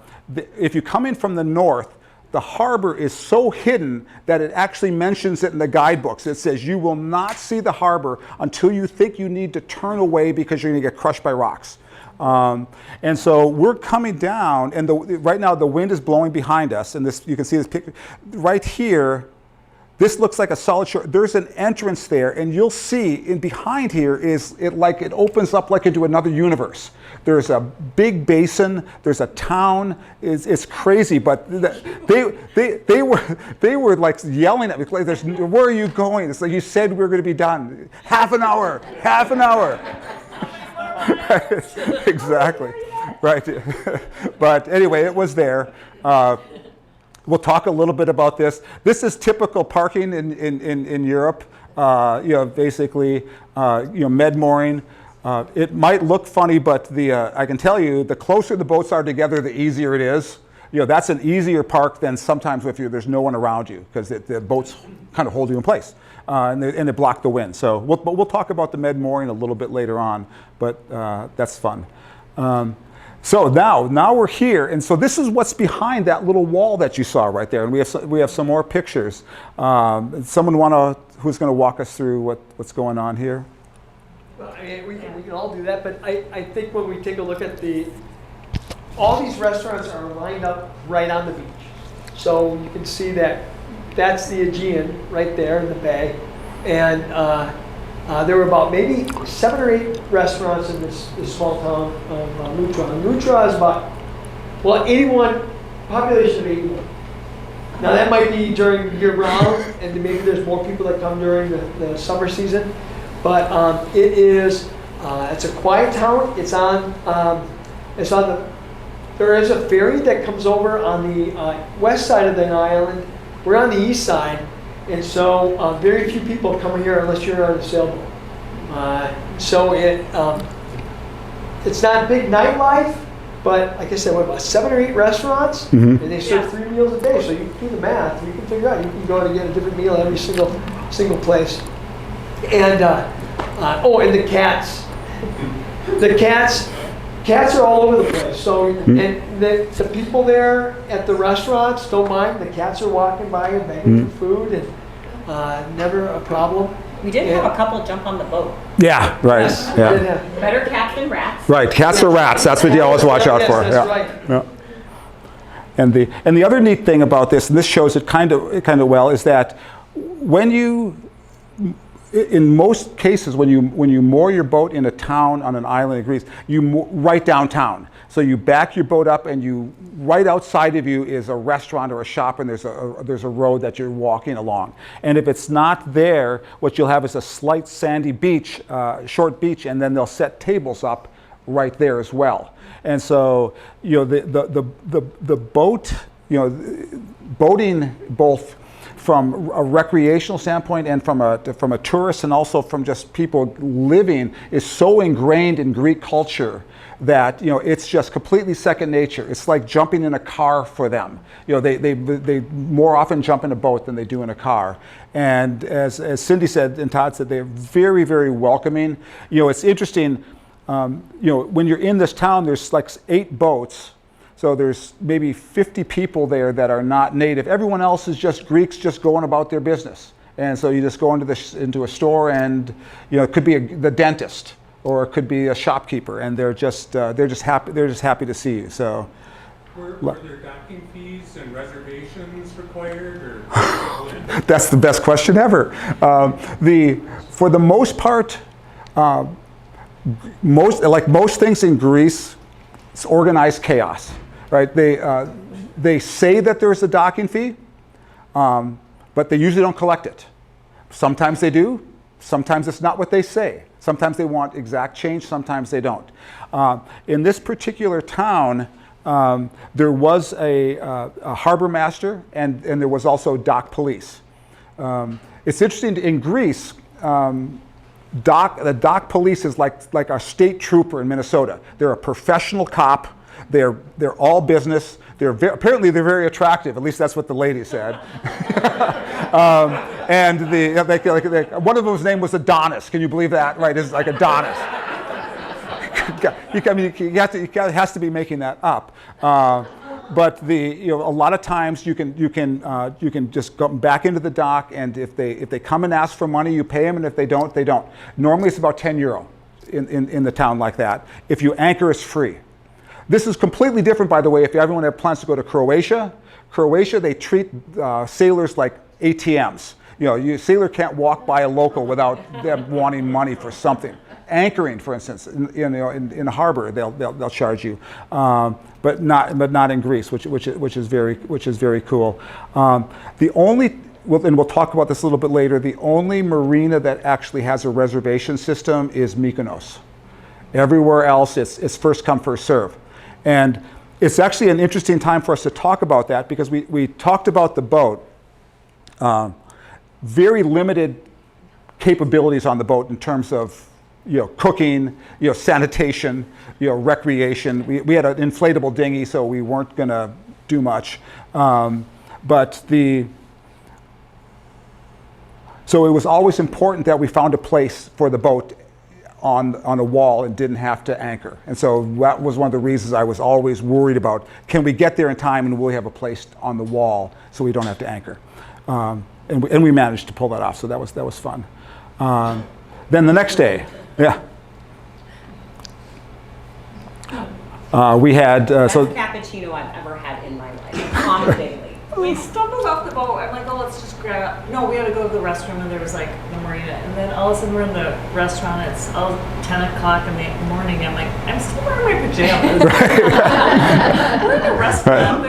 If you come in from the north, the harbor is so hidden that it actually mentions it in the guidebooks. It says you will not see the harbor until you think you need to turn away because you're going to get crushed by rocks. And so we're coming down, and right now the wind is blowing behind us, and you can see this picture right here. This looks like a solid shore. There's an entrance there, and you'll see in behind here it opens up like into another universe. There's a big basin. There's a town. It's crazy, but they were like yelling at me. Like, where are you going? It's like, you said we were going to be done. Half an hour. Half an hour. Exactly. Right. But anyway, it was there. We'll talk a little bit about this. This is typical parking in Europe. Basically, med mooring. It might look funny, but I can tell you, the closer the boats are together, the easier it is. That's an easier park than sometimes if there's no one around you, because the boats kind of hold you in place. And they block the wind. So we'll talk about the med mooring a little bit later on, but that's fun. So now we're here, and so this is what's behind that little wall that you saw right there, and we have some more pictures. Someone who's going to walk us through what's going on here? Well, I mean, we can all do that, but I think when we take a look at all these restaurants are lined up right on the beach. So you can see that's the Aegean right there in the bay. And there were about maybe 7 or 8 restaurants in this small town of Lutra. And Lutra is about, population of 81. Now that might be during year round, and maybe there's more people that come during the summer season. But it's a quiet town. There is a ferry that comes over on the west side of the island. We're on the east side, and so very few people come here unless you're on a sailboat. So it's not big nightlife, but like I said, what about 7 or 8 restaurants, and they serve 3 meals a day. So you can do the math. You can figure out. You can go and get a different meal every single place. And and the cats. Cats are all over the place. So and the people there at the restaurants don't mind. The cats are walking by and begging for food, and never a problem. We did have a couple jump on the boat. Yeah, right. Yes, Yeah. Better cats than rats. Right, cats or rats. That's what you always watch out for. That's right. Yeah. And the other neat thing about this, and this shows it kind of well, is that when you, in most cases, when you moor your boat in a town on an island in Greece, you right downtown. So you back your boat up, and right outside of you is a restaurant or a shop, and there's a road that you're walking along. And if it's not there, what you'll have is a slight sandy beach, short beach, and then they'll set tables up right there as well. And so the boat, boating both from a recreational standpoint and from a tourist and also from just people living is so ingrained in Greek culture that it's just completely second nature. It's like jumping in a car for them. They more often jump in a boat than they do in a car. And as Cindy said and Todd said, they're very, very welcoming. It's interesting. When you're in this town, there's like 8 boats. So there's maybe 50 people there that are not native. Everyone else is just Greeks just going about their business. And so you just go into a store, and it could be the dentist, or it could be a shopkeeper, and they're just happy to see you. So were there docking fees and reservations required, or that's the best question ever. For the most part, most things in Greece, it's organized chaos, right? They say that there's a docking fee, but they usually don't collect it. Sometimes they do. Sometimes it's not what they say. Sometimes they want exact change. Sometimes they don't. In this particular town, there was a harbor master, and there was also dock police. It's interesting in Greece. The dock police is like our state trooper in Minnesota. They're a professional cop. They're all business. Apparently they're very attractive. At least that's what the lady said. And one of them's name was Adonis. Can you believe that? Right? It's like Adonis. He has to be making that up. But a lot of times you can just go back into the dock, and if they come and ask for money, you pay them, and if they don't, they don't. Normally it's about €10 in the town like that. If you anchor, it's free. This is completely different, by the way, if everyone has plans to go to Croatia. Croatia, they treat sailors like ATMs. A sailor can't walk by a local without them wanting money for something. Anchoring, for instance, in a harbor, they'll charge you, but not in Greece, which is very cool. And we'll talk about this a little bit later. The only marina that actually has a reservation system is Mykonos. Everywhere else, it's first come, first serve, and it's actually an interesting time for us to talk about that, because we talked about the boat. Very limited capabilities on the boat in terms of cooking, sanitation, recreation. We had an inflatable dinghy, so we weren't going to do much. So it was always important that we found a place for the boat on a wall and didn't have to anchor. And so that was one of the reasons I was always worried about, can we get there in time and will we have a place on the wall so we don't have to anchor? And we managed to pull that off, so that was fun. Then the next day, we had Best cappuccino I've ever had in my life, on the daily. We stumbled off the boat. I'm like, oh, let's just grab. No, we had to go to the restroom, and there was like the marina. And then all of a sudden, we're in the restaurant. It's all 10 o'clock in the morning. I'm like, I'm still wearing my pajamas. We're in the restaurant.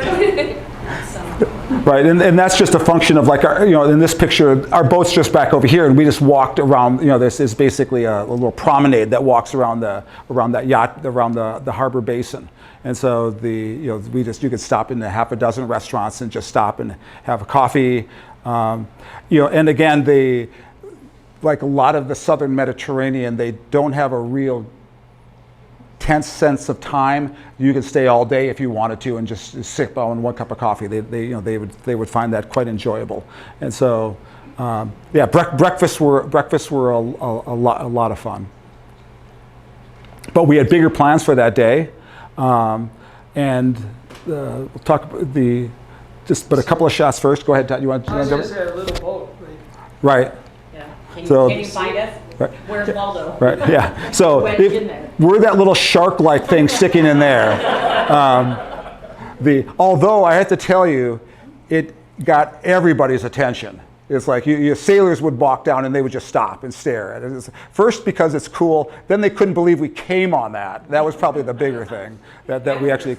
Right, and that's just a function of like, in this picture, our boat's just back over here, and we just walked around. This is basically a little promenade that walks around that yacht, around the harbor basin. And so you could stop in half a dozen restaurants and just stop and have a coffee. And again, like a lot of the southern Mediterranean, they don't have a real tense sense of time. You could stay all day if you wanted to and just sip on one cup of coffee. They would find that quite enjoyable. And so, breakfasts were a lot of fun. But we had bigger plans for that day, and we'll talk about but a couple of shots first. Go ahead, Todd. You want to I was go? going to say a little boat. Right. Yeah. Can So- you find us? Right. Where's Waldo? Right. Yeah. So Wedged in there. we're that little shark-like thing sticking in there. Although I have to tell you, it got everybody's attention. It's like sailors would walk down and they would just stop and stare at it. First because it's cool, then they couldn't believe we came on that. That was probably the bigger thing that we actually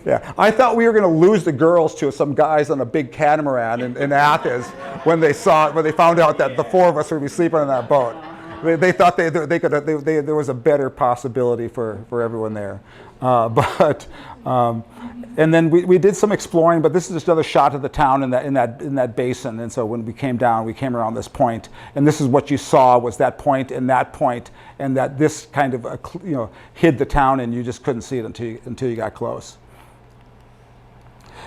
Yeah, I thought we were going to lose the girls to some guys on a big catamaran in Athens when they found out that the four of us would be sleeping on that boat. They thought there was a better possibility for everyone there, and then we did some exploring. But this is just another shot of the town in that basin. And so when we came down, we came around this point, and this is what you saw was that point, and that this kind of hid the town, and you just couldn't see it until you got close.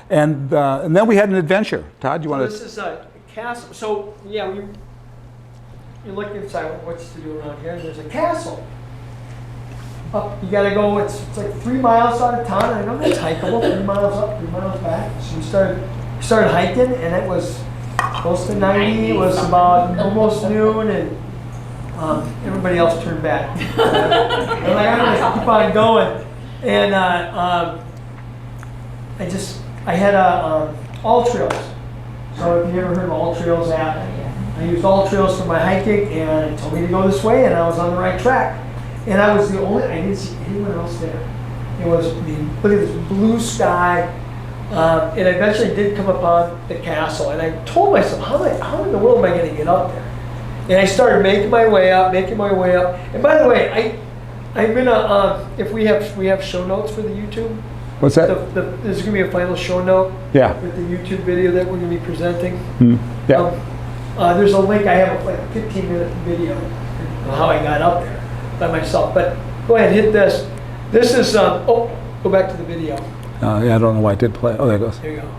And then we had an adventure. Todd, you want to? This is a castle. So yeah, you look inside what's to do around here. And there's a castle. Up, you got to go. It's like 3 miles out of town. I know that's hikeable. 3 miles up, 3 miles back. So we started hiking, and it was close to 90. It was about almost noon, and everybody else turned back. I'm like, I'm gonna keep on going, and I had All Trails. So if you ever heard of All Trails app, I used All Trails for my hiking, and it told me to go this way, and I was on the right track. And I was I didn't see anyone else there. It was, look at this blue sky. And I eventually did come upon the castle, and I told myself, how in the world am I going to get up there? And I started making my way up. And by the way, I'm gonna if we have show notes for the YouTube. What's that? There's going to be a final show note with the YouTube video that we're going to be presenting. Yeah. There's a link. I have like a 15-minute video of how I got up there by myself. But go ahead, hit this. This is, go back to the video. Yeah, I don't know why it did play. Oh, there it goes. There you go.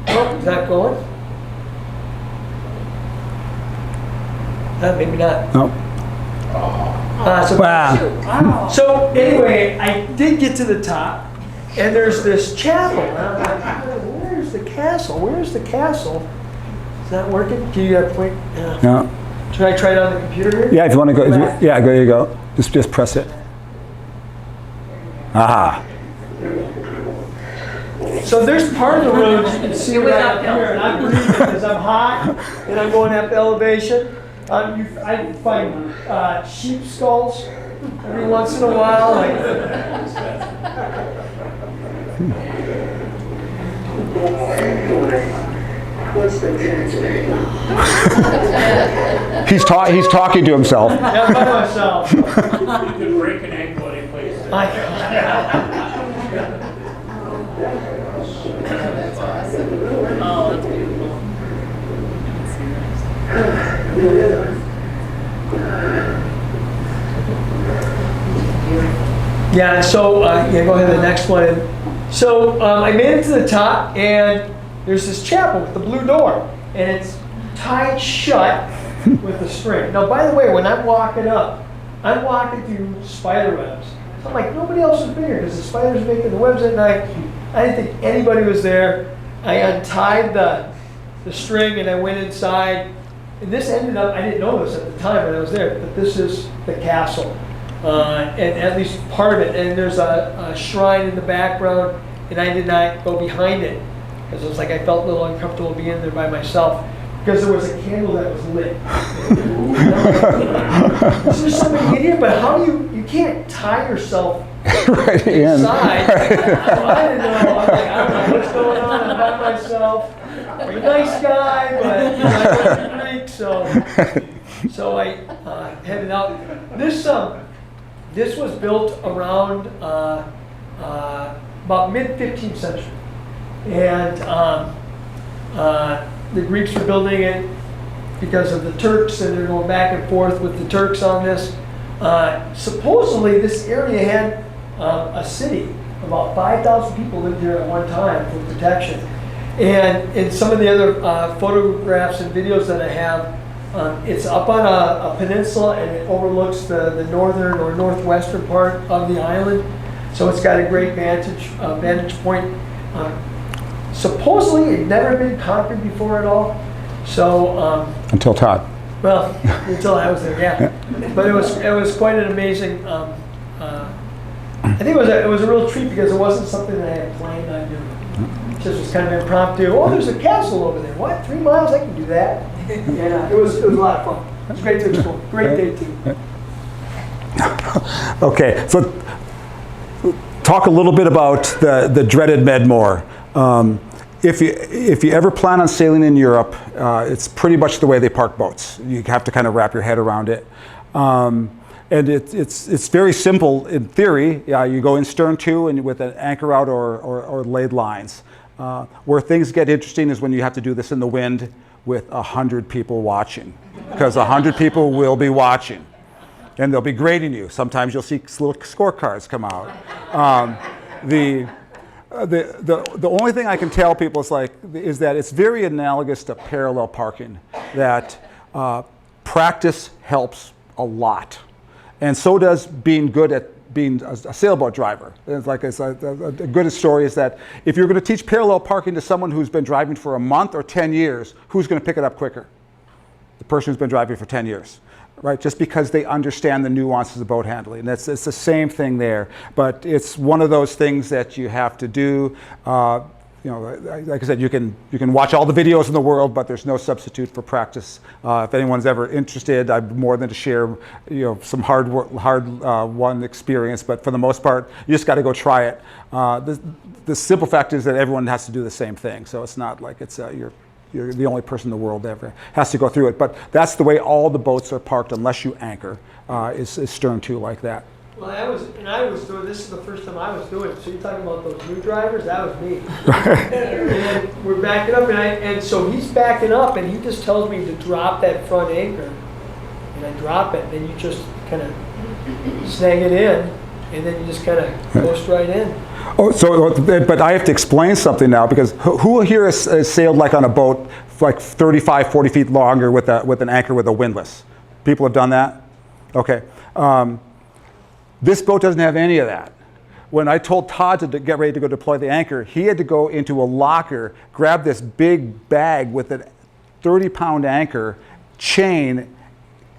Oh, is that going? Maybe not. No. Wow. So anyway, I did get to the top, and there's this chapel. And I'm like, where's the castle? Where's the castle? Is that working? Can you point? No. Should I try it on the computer here? Yeah, if you want to go. Yeah, there you go. Just press it. Aha. So there's part of the road you can see right up here, and I'm breathing because I'm hot and I'm going up elevation. I find sheep skulls every once in a while. He's talking to himself. Yeah, by myself. You could break an ankle any place. Oh, that's beautiful. Yeah, so go ahead to the next one. So I made it to the top, and there's this chapel with the blue door, and it's tied shut with a string. Now, by the way, when I'm walking up, I'm walking through spider webs. So I'm like, nobody else has been here because the spiders are making the webs at night. I didn't think anybody was there. I untied the string, and I went inside. And this ended up, I didn't know this at the time when I was there, but this is the castle. And at least part of it. And there's a shrine in the background, and I did not go behind it because it was like I felt a little uncomfortable being there by myself because there was a candle that was lit. This is something in here, but how do you can't tie yourself right, inside. So I didn't know. I'm like, I don't know what's going on. I'm by myself. I'm a nice guy, but you know, I wasn't Greek, so I headed out. This was built around about mid-15th century, and the Greeks were building it because of the Turks, and they're going back and forth with the Turks on this. Supposedly, this area had a city. About 5,000 people lived here at one time for protection. And in some of the other photographs and videos that I have, it's up on a peninsula, and it overlooks the northern or northwestern part of the island. So it's got a great vantage point. Supposedly, it had never been conquered before at all. So Until Todd. well, until I was there, yeah. But it was quite an amazing. I think it was a real treat because it wasn't something that I had planned on doing. It just was kind of impromptu. Oh, there's a castle over there. What? 3 miles? I can do that. And it was a lot of fun. It was great to explore. Great day too. Okay, so talk a little bit about the dreaded Medmore. If you ever plan on sailing in Europe, it's pretty much the way they park boats. You have to kind of wrap your head around it. And it's very simple in theory. You go in stern to and with an anchor out or laid lines. Where things get interesting is when you have to do this in the wind with 100 people watching, because 100 people will be watching, and they'll be grading you. Sometimes you'll see little scorecards come out. The only thing I can tell people is that it's very analogous to parallel parking. That practice helps a lot. And so does being good at being a sailboat driver. It's a good story is that if you're going to teach parallel parking to someone who's been driving for a month or 10 years, who's going to pick it up quicker? The person who's been driving for 10 years, right? Just because they understand the nuances of boat handling. It's the same thing there, but it's one of those things that you have to do. You know, like I said, you can watch all the videos in the world, but there's no substitute for practice. If anyone's ever interested, I'm more than to share, some hard won experience. But for the most part, you just got to go try it. The simple fact is that everyone has to do the same thing, so it's not like it's you're the only person in the world that ever has to go through it. But that's the way all the boats are parked, unless you anchor, is stern to like that. Well, I was doing, this is the first time I was doing it. So you're talking about those new drivers? That was me. And we're backing up, and so he's backing up, and he just tells me to drop that front anchor. And I drop it, and then you just kind of snag it in, and then you just kind of coast right in. Oh, but I have to explain something now, because who here has sailed like on a boat like 35, 40 feet longer with an anchor with a windlass? People have done that? Okay. This boat doesn't have any of that. When I told Todd to get ready to go deploy the anchor, he had to go into a locker, grab this big bag with a 30-pound anchor, chain,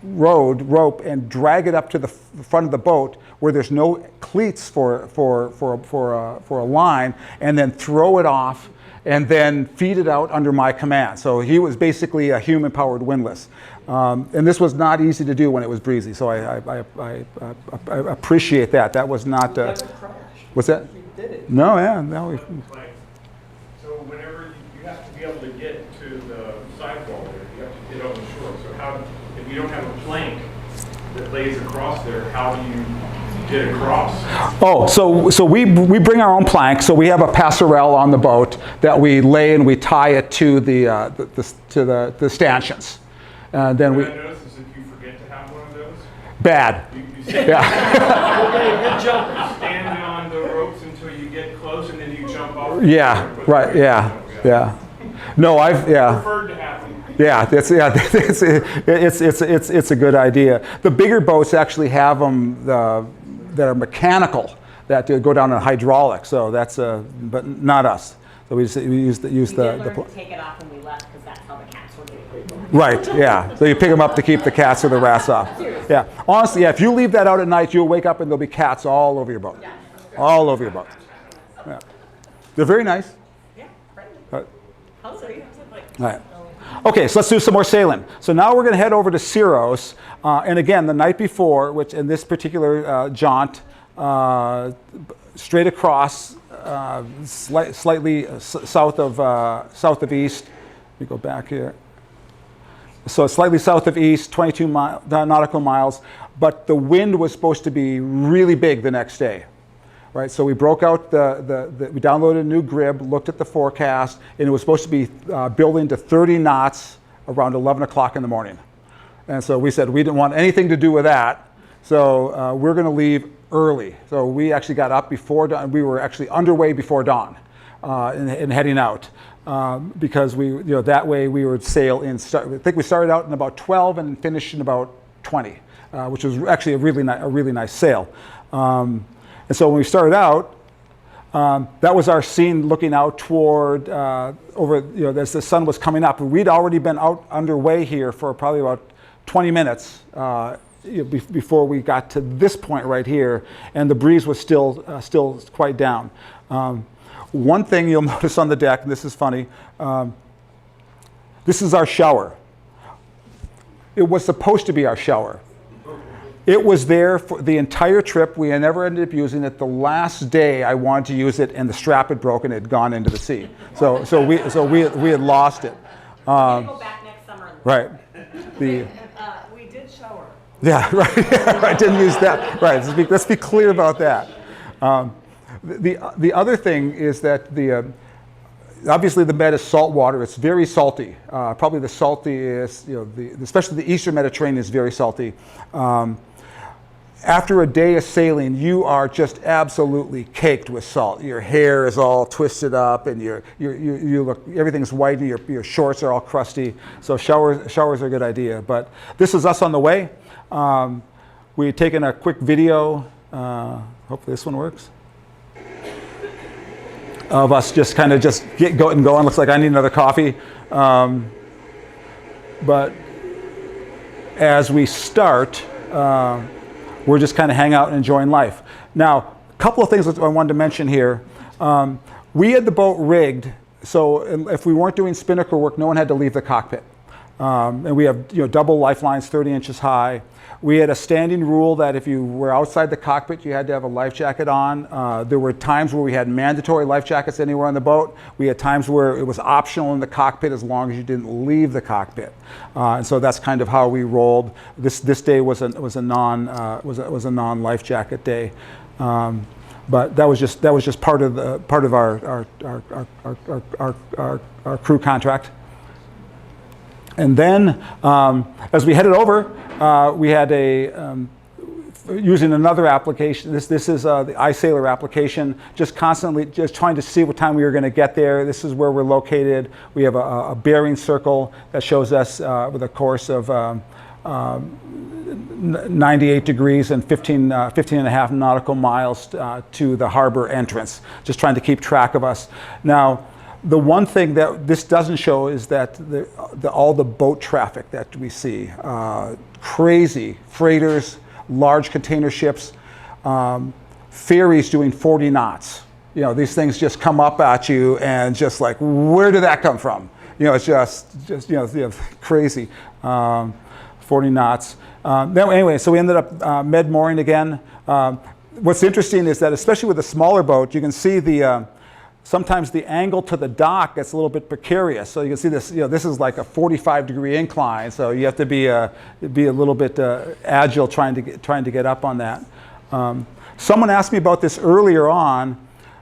rope, and drag it up to the front of the boat where there's no cleats for a line, and then throw it off, and then feed it out under my command. So he was basically a human-powered windlass. And this was not easy to do when it was breezy, so I appreciate that. That was not... what's that? You did it. No, yeah. No. So whenever you have to be able to get to the sidewall there, you have to get on the shore. So if you don't have a plank that lays across there, how do you get across? Oh, so we bring our own plank. So we have a passerelle on the boat that we lay and we tie it to the stanchions. Then What I noticed is if you forget to have one of those, bad. you stand, Okay, good jump. you stand on the ropes until you get close, and then you jump off. Yeah, right. Yeah. No, Preferred to have them. Yeah, it's a good idea. The bigger boats actually have them that are mechanical, that go down in hydraulic. So that's but not us. So we use the. We did learn to take it off when we left, because that's how the cats were getting. Right, yeah. So you pick them up to keep the cats or the rats off. Yeah, honestly, yeah, if you leave that out at night, you'll wake up and there'll be cats all over your boat. All over your boat. Yeah. They're very nice. Yeah, friendly. How are you? Right. Okay, so let's do some more sailing. So now we're going to head over to Syros, and again, the night before, which in this particular jaunt, straight across, slightly south of east. Let me go back here. So slightly south of east, 22 nautical miles, but the wind was supposed to be really big the next day. Right, so we broke out we downloaded a new grid, looked at the forecast, and it was supposed to be building to 30 knots around 11 o'clock in the morning. And so we said we didn't want anything to do with that, so we're going to leave early. So we actually got up before dawn. We were actually underway before dawn and heading out because that way we would sail in. I think we started out in about 12 and finished in about 20, which was actually a really nice sail. And so when we started out, that was our scene looking out toward as the sun was coming up. We'd already been out underway here for probably about 20 minutes before we got to this point right here, and the breeze was still quite down. One thing you'll notice on the deck, and this is funny, this is our shower. It was supposed to be our shower. It was there for the entire trip. We never ended up using it. The last day I wanted to use it, and the strap had broken. It had gone into the sea. So we had lost it. We're go back next summer. Right. We did shower. Yeah, right. I didn't use that. Right. Let's be clear about that. The other thing is that obviously the Med is salt water. It's very salty. Probably the saltiest. Especially the Eastern Mediterranean is very salty. After a day of sailing, you are just absolutely caked with salt. Your hair is all twisted up, and you look, everything's white, and your shorts are all crusty. So showers are a good idea. But this is us on the way. We had taken a quick video. Hopefully this one works. Of us just kind of get going. Looks like I need another coffee. But as we start. We're just kind of hanging out and enjoying life. Now, a couple of things that I wanted to mention here. We had the boat rigged, so if we weren't doing spinnaker work, no one had to leave the cockpit. And we have double lifelines 30 inches high. We had a standing rule that if you were outside the cockpit, you had to have a life jacket on. There were times where we had mandatory life jackets anywhere on the boat. We had times where it was optional in the cockpit as long as you didn't leave the cockpit. And so that's kind of how we rolled. This day was a non life jacket day. But that was just part of our crew contract. And then, as we headed over, we had using another application. This is the iSailor application. Just constantly, trying to see what time we were going to get there. This is where we're located. We have a bearing circle that shows us with a course of 98 degrees and 15 and a half nautical miles to the harbor entrance. Just trying to keep track of us. Now, the one thing that this doesn't show is that all the boat traffic that we see, crazy freighters, large container ships, ferries doing 40 knots. These things just come up at you and just like, where did that come from? It's just crazy, 40 knots. Anyway, so we ended up med mooring again. What's interesting is that, especially with a smaller boat, you can see sometimes the angle to the dock gets a little bit precarious. So you can see this, this is like a 45-degree incline. So you have to be a little bit agile trying to get up on that. Someone asked me about this earlier on.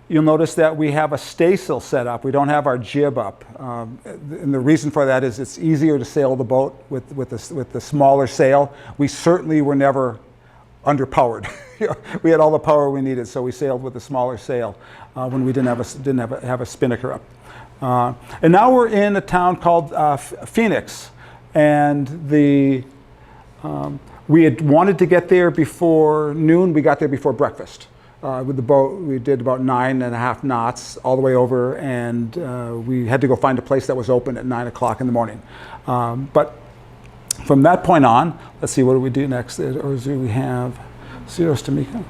You'll notice that we have a staysail set up. We don't have our jib up. And the reason for that is it's easier to sail the boat with the smaller sail. We certainly were never underpowered. We had all the power we needed, so we sailed with a smaller sail when we didn't have a spinnaker up. And now we're in a town called Phoenix, and we had wanted to get there before noon. We got there before breakfast. With the boat, we did about 9.5 knots all the way over, and we had to go find a place that was open at 9 o'clock in the morning. But from that point on, let's see, what do we do next? Or do we have Syros to Mika?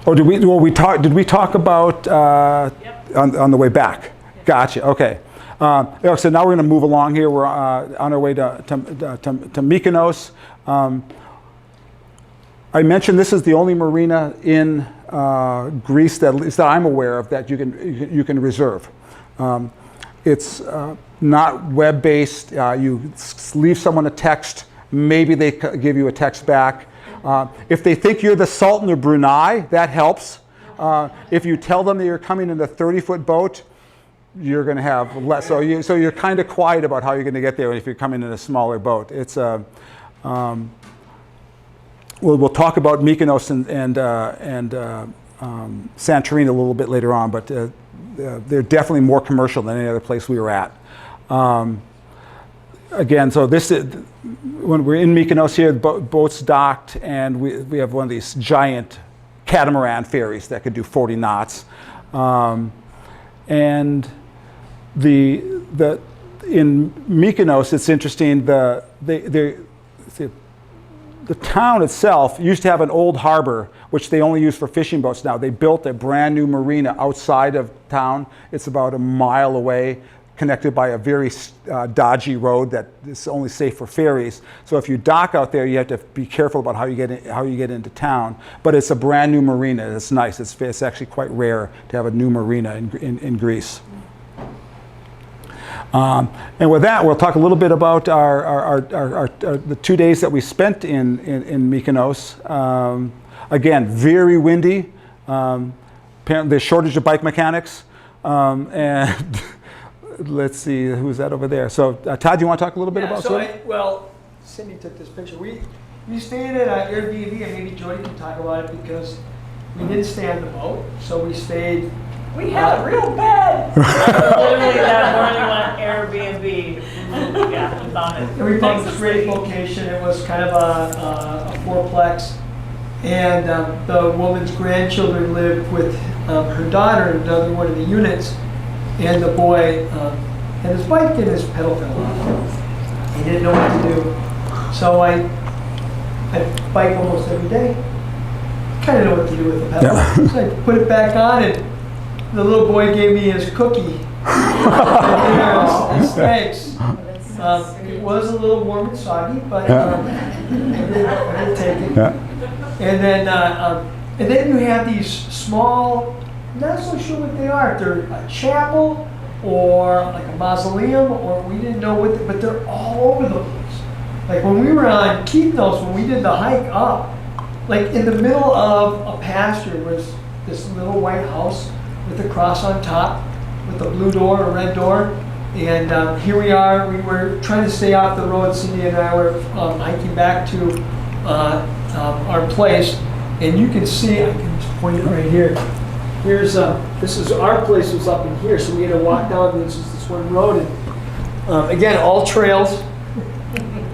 Oh, did we talk about Yep. on the way back? Yep. Gotcha. Okay. So now we're going to move along here. We're on our way to Mykonos. I mentioned this is the only marina in Greece that, at least that I'm aware of, that you can reserve. It's not web-based. You leave someone a text. Maybe they give you a text back. If they think you're the Sultan of Brunei, that helps. If you tell them that you're coming in a 30-foot boat, you're going to have less. So you're kind of quiet about how you're going to get there if you're coming in a smaller boat. It's we'll talk about Mykonos and Santorini a little bit later on, but they're definitely more commercial than any other place we were at. Again, so this is, when we're in Mykonos here, the boat's docked, and we have one of these giant catamaran ferries that could do 40 knots. And in Mykonos, it's interesting, the town itself used to have an old harbor, which they only use for fishing boats now. They built a brand new marina outside of town. It's about a mile away, connected by a very dodgy road that is only safe for ferries. So if you dock out there, you have to be careful about how you get into town. But it's a brand new marina. It's nice. It's actually quite rare to have a new marina in Greece. And with that, we'll talk a little bit about the 2 days that we spent in Mykonos. Again, very windy. Apparently, there's shortage of bike mechanics. And let's see, who's that over there? So, Todd, do you want to talk a little bit about that? Well, Cindy took this picture. We stayed at an Airbnb, and maybe Jody can talk about it, because we didn't stay on the boat. So we stayed. We had a real bed. Literally that morning on Airbnb. Yeah, we found it. And we found this great location. It was kind of a fourplex. And the woman's grandchildren lived with her daughter in another one of the units. And the boy had his bike and his pedal fell off. He didn't know what to do. So I bike almost every day. Kind of know what to do with the pedal. Yeah. So I put it back on, and the little boy gave me his cookie. His thanks. It was a little warm and soggy, but I did take it. Yeah. And then you have these small, not so sure what they are. If they're a chapel or like a mausoleum, or we didn't know what, but they're all over the place. Like when we were on Kythnos, when we did the hike up, like in the middle of a pasture was this little white house with a cross on top, with a blue door, a red door. And here we are. We were trying to stay off the road. Cindy and I were hiking back to our place, and you can see, I can just point it right here. Here's this is our place was up in here, so we had to walk down this one road, and again, all trails.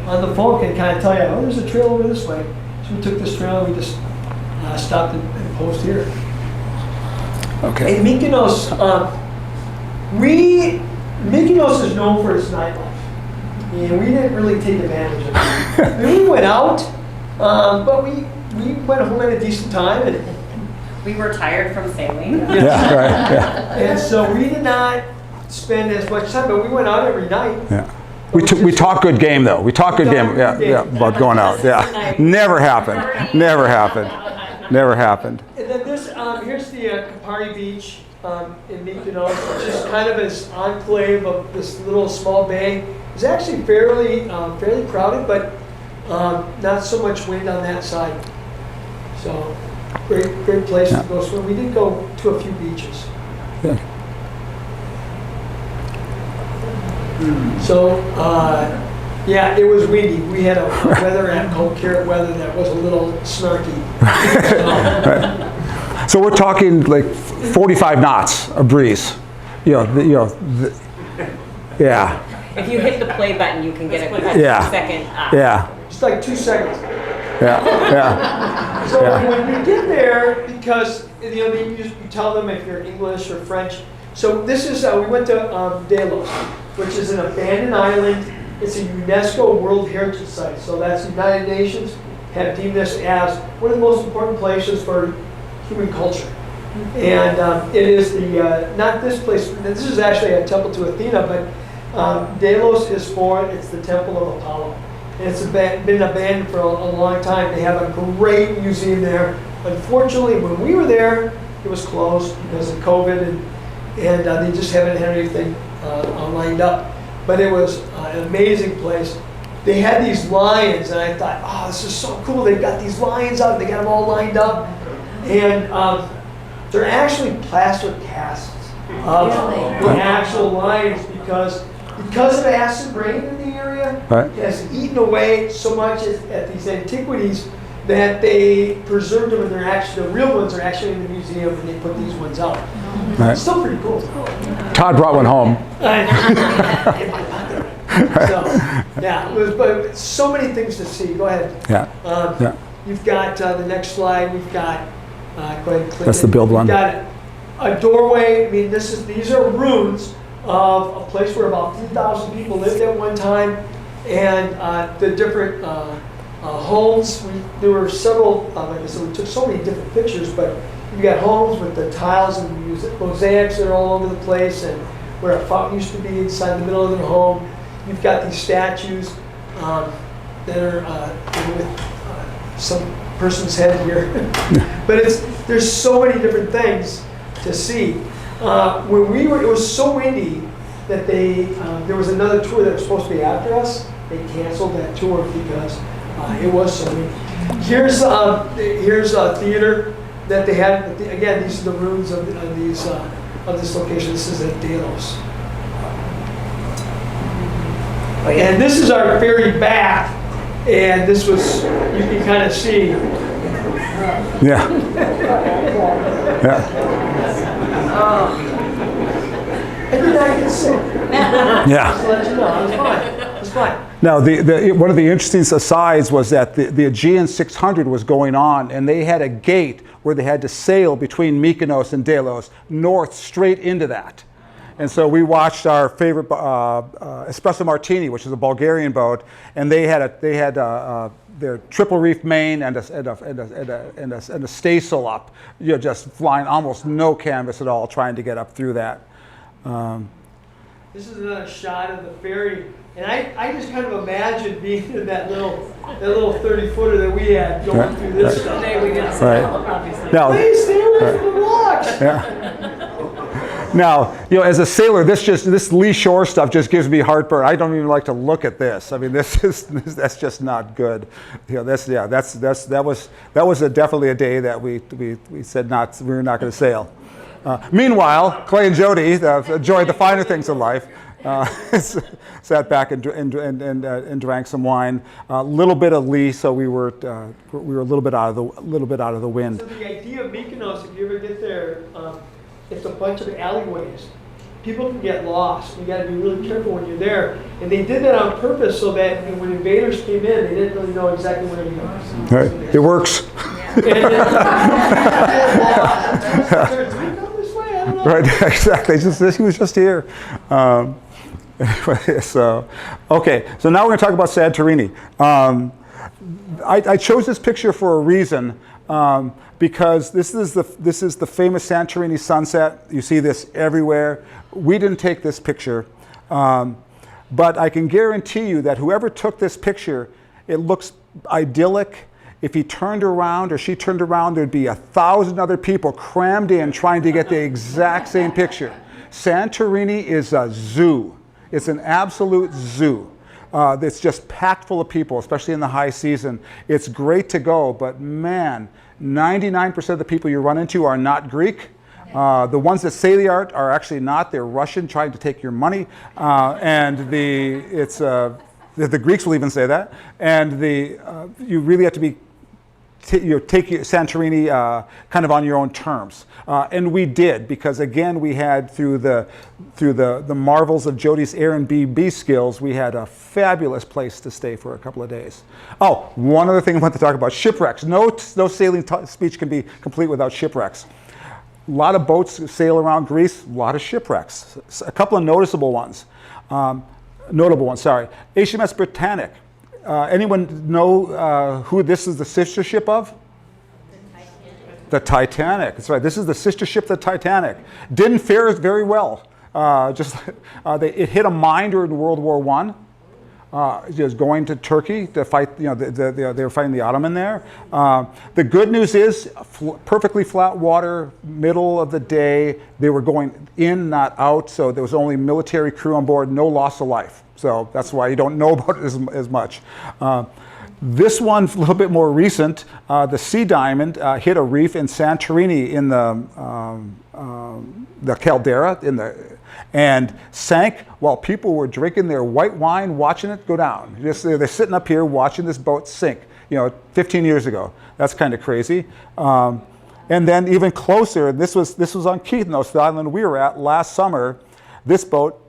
On the phone can kind of tell you, oh, there's a trail over this way. So we took this trail and we just stopped and posed here. Okay. In Mykonos, Mykonos is known for its nightlife, and we didn't really take advantage of it. I mean, we went out, but we went home at a decent time, and we were tired from sailing. Yeah, right. Yeah. And so we did not spend as much time, but we went out every night. Yeah. We talk good game though. We talk good game. Yeah, about going out. Yeah, never happened. Never happened. Never happened. And then this, here's the Kapari Beach in Mykonos, which is kind of this enclave of this little small bay. It's actually fairly crowded, but not so much wind on that side. So great place to go swim. We did go to a few beaches. Yeah. So, yeah, it was windy. We had a weather app called Carrot Weather that was a little snarky. Right. So we're talking like 45 knots of breeze. Yeah. If you hit the play button, you can get a second. Yeah. Just like 2 seconds. Yeah. So when we get there, because you tell them if you're English or French. So this is we went to Delos, which is an abandoned island. It's a UNESCO World Heritage Site. So that's the United Nations have deemed this as one of the most important places for human culture. And it is the, not this place, this is actually a temple to Athena, but Delos is it's the temple of Apollo. And it's been abandoned for a long time. They have a great museum there. Unfortunately, when we were there, it was closed because of COVID, and they just haven't had anything lined up. But it was an amazing place. They had these lions, and I thought, oh, this is so cool. They've got these lions out. They got them all lined up. And they're actually plaster casts of the actual lions because of acid rain in the area. Right. It has eaten away so much at these antiquities that they preserved them, and the real ones are actually in the museum, and they put these ones out. Right. It's still pretty cool. Todd brought one home. So, yeah, but so many things to see. Go ahead. Yeah. Yeah. You've got the next slide. We've got, go ahead, click That's it. the build one. We've got a doorway. I mean, these are ruins of a place where about 3,000 people lived at one time, and the different homes. There were several, like I said, we took so many different pictures, but you got homes with the tiles and mosaics that are all over the place, and where a fountain used to be inside the middle of the home. You've got these statues that are with some person's head here. But there's so many different things to see. When we were, it was so windy that there was another tour that was supposed to be after us. They canceled that tour because it was so windy. Here's a theater that they had. Again, these are the ruins of this location. This is at Delos. And this is our ferry back, and this was, you can kind of see. Yeah. Yeah. I did not get sick. Yeah. Just to let you know, I was fine. It was fine. Now, one of the interesting asides was that the Aegean 600 was going on, and they had a gate where they had to sail between Mykonos and Delos, north, straight into that. And so we watched our favorite Espresso Martini, which is a Bulgarian boat, and they had their triple reef main and a staysail up, just flying almost no canvas at all, trying to get up through that. This is another shot of the ferry, and I just kind of imagine being in that little 30-footer that we had going through this stuff. Today we didn't Right. obviously. Now, Please stay away from the rocks. yeah. Now, as a sailor, this lee shore stuff just gives me heartburn. I don't even like to look at this. I mean, that's just not good. That was definitely a day that we said we were not going to sail. Meanwhile, Clay and Jody enjoyed the finer things in life. Sat back and drank some wine. A little bit of lee, so we were a little bit out of the wind. So the idea of Mykonos, if you ever get there, it's a bunch of alleyways. People can get lost. You got to be really careful when you're there. And they did that on purpose so that when invaders came in, they didn't really know exactly where to go. Right. It works. Right, exactly. He was just here. Anyway, so okay. So now we're going to talk about Santorini. I chose this picture for a reason. Because this is the famous Santorini sunset. You see this everywhere. We didn't take this picture, but I can guarantee you that whoever took this picture, it looks idyllic. If he turned around or she turned around, there'd be 1,000 other people crammed in trying to get the exact same picture. Santorini is a zoo. It's an absolute zoo. It's just packed full of people, especially in the high season. It's great to go, but man, 99% of the people you run into are not Greek. The ones that say they are actually not. They're Russian, trying to take your money. And the Greeks will even say that. And you really have to be take Santorini kind of on your own terms, and we did, because again we had through the marvels of Jody's Airbnb skills, we had a fabulous place to stay for a couple of days. Oh, one other thing I want to talk about: shipwrecks. No sailing speech can be complete without shipwrecks. A lot of boats sail around Greece. A lot of shipwrecks. A couple of notable ones. HMS Britannic. Anyone know who this is the sister ship of? The Titanic. That's right. This is the sister ship, the Titanic. Didn't fare very well. It hit a mine during World War I. Just going to Turkey to fight. They were fighting the Ottoman there. The good news is perfectly flat water, middle of the day. They were going in, not out. So there was only military crew on board. No loss of life. So that's why you don't know about it as much. This one's a little bit more recent. The Sea Diamond hit a reef in Santorini in the caldera and sank while people were drinking their white wine, watching it go down. They're sitting up here watching this boat sink. 15 years ago. That's kind of crazy. And then even closer, this was on Keithnos, the island we were at last summer. This boat,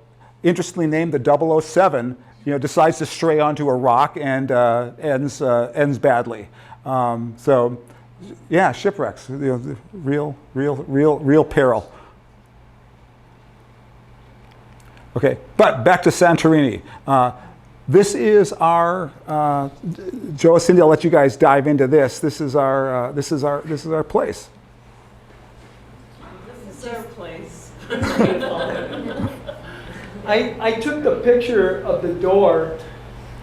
interestingly named the 007, decides to stray onto a rock and ends badly. So, yeah, shipwrecks, real peril. Okay, but back to Santorini. This is our Joe, Cindy. I'll let you guys dive into this. This is our place. This is our place. I took the picture of the door,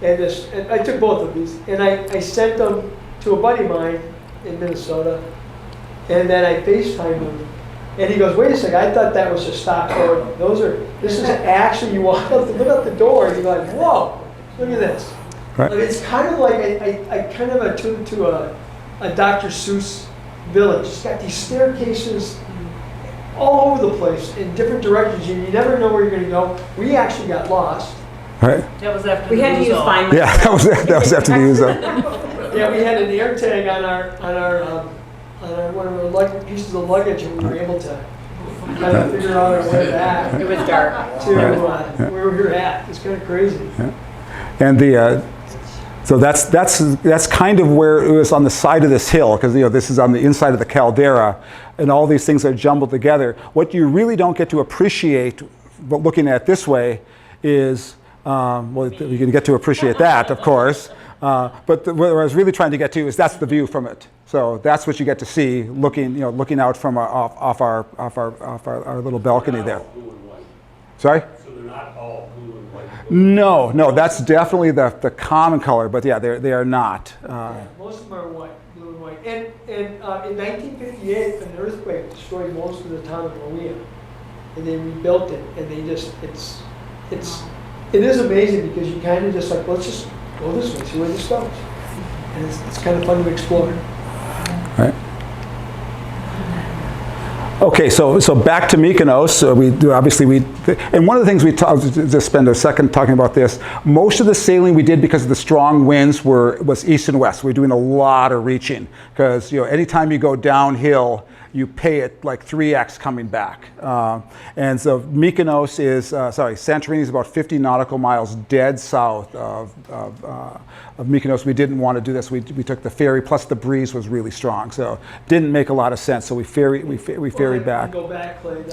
and I took both of these, and I sent them to a buddy of mine in Minnesota, and then I FaceTimed him, and he goes, "Wait a second, I thought that was a stock photo. This is actually, you walk up, look out the door, and you're like, whoa, look at this." Right. But it's kind of like I kind of attuned to a Dr. Seuss village. It's got these staircases all over the place in different directions. You never know where you're going to go. We actually got lost. Right. That was after We had to use Find My Yeah, that was after the use of. Yeah, we had an air tag on our one of our pieces of luggage, and we were able to kind of figure out our way back It was dark. to where we were at. It's kind of crazy. Yeah. And so that's kind of where it was, on the side of this hill, because this is on the inside of the caldera, and all these things are jumbled together. What you really don't get to appreciate, but looking at it this way, is well, you can get to appreciate that, of course. But what I was really trying to get to is that's the view from it. So that's what you get to see looking out from off our little balcony there. Sorry? So they're not all blue and white? No, that's definitely the common color, but yeah, they are not. Most of them are white, blue and white. And in 1958, an earthquake destroyed most of the town of Maria, and they rebuilt it. And it is amazing, because you kind of just like, let's just go this way, see where this goes, and it's kind of fun to explore. Right. Okay, so back to Mykonos. And one of the things we just spend a second talking about this. Most of the sailing we did, because of the strong winds, was east and west. We're doing a lot of reaching, because anytime you go downhill, you pay it like 3x coming back. And so Santorini is about 50 nautical miles dead south of Mykonos. We didn't want to do this. We took the ferry, plus the breeze was really strong, so didn't make a lot of sense. So we ferried back. Go back, Clay.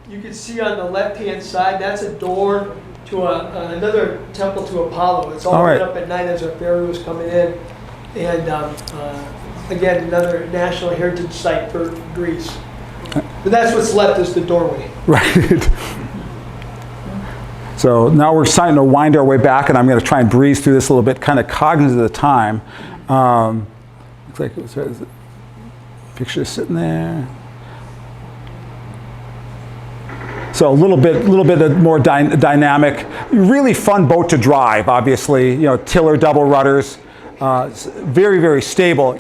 You can see on the left-hand side, that's a door to another temple to Apollo. It's all lit up at night as our ferry was coming in, and again, another national heritage site for Greece. But that's what's left, is the doorway. Right. So now we're starting to wind our way back, and I'm going to try and breeze through this a little bit, kind of cognizant of the time. Looks like it was picture sitting there. So a little bit more dynamic. Really fun boat to drive. Obviously, tiller, double rudders. Very, very stable.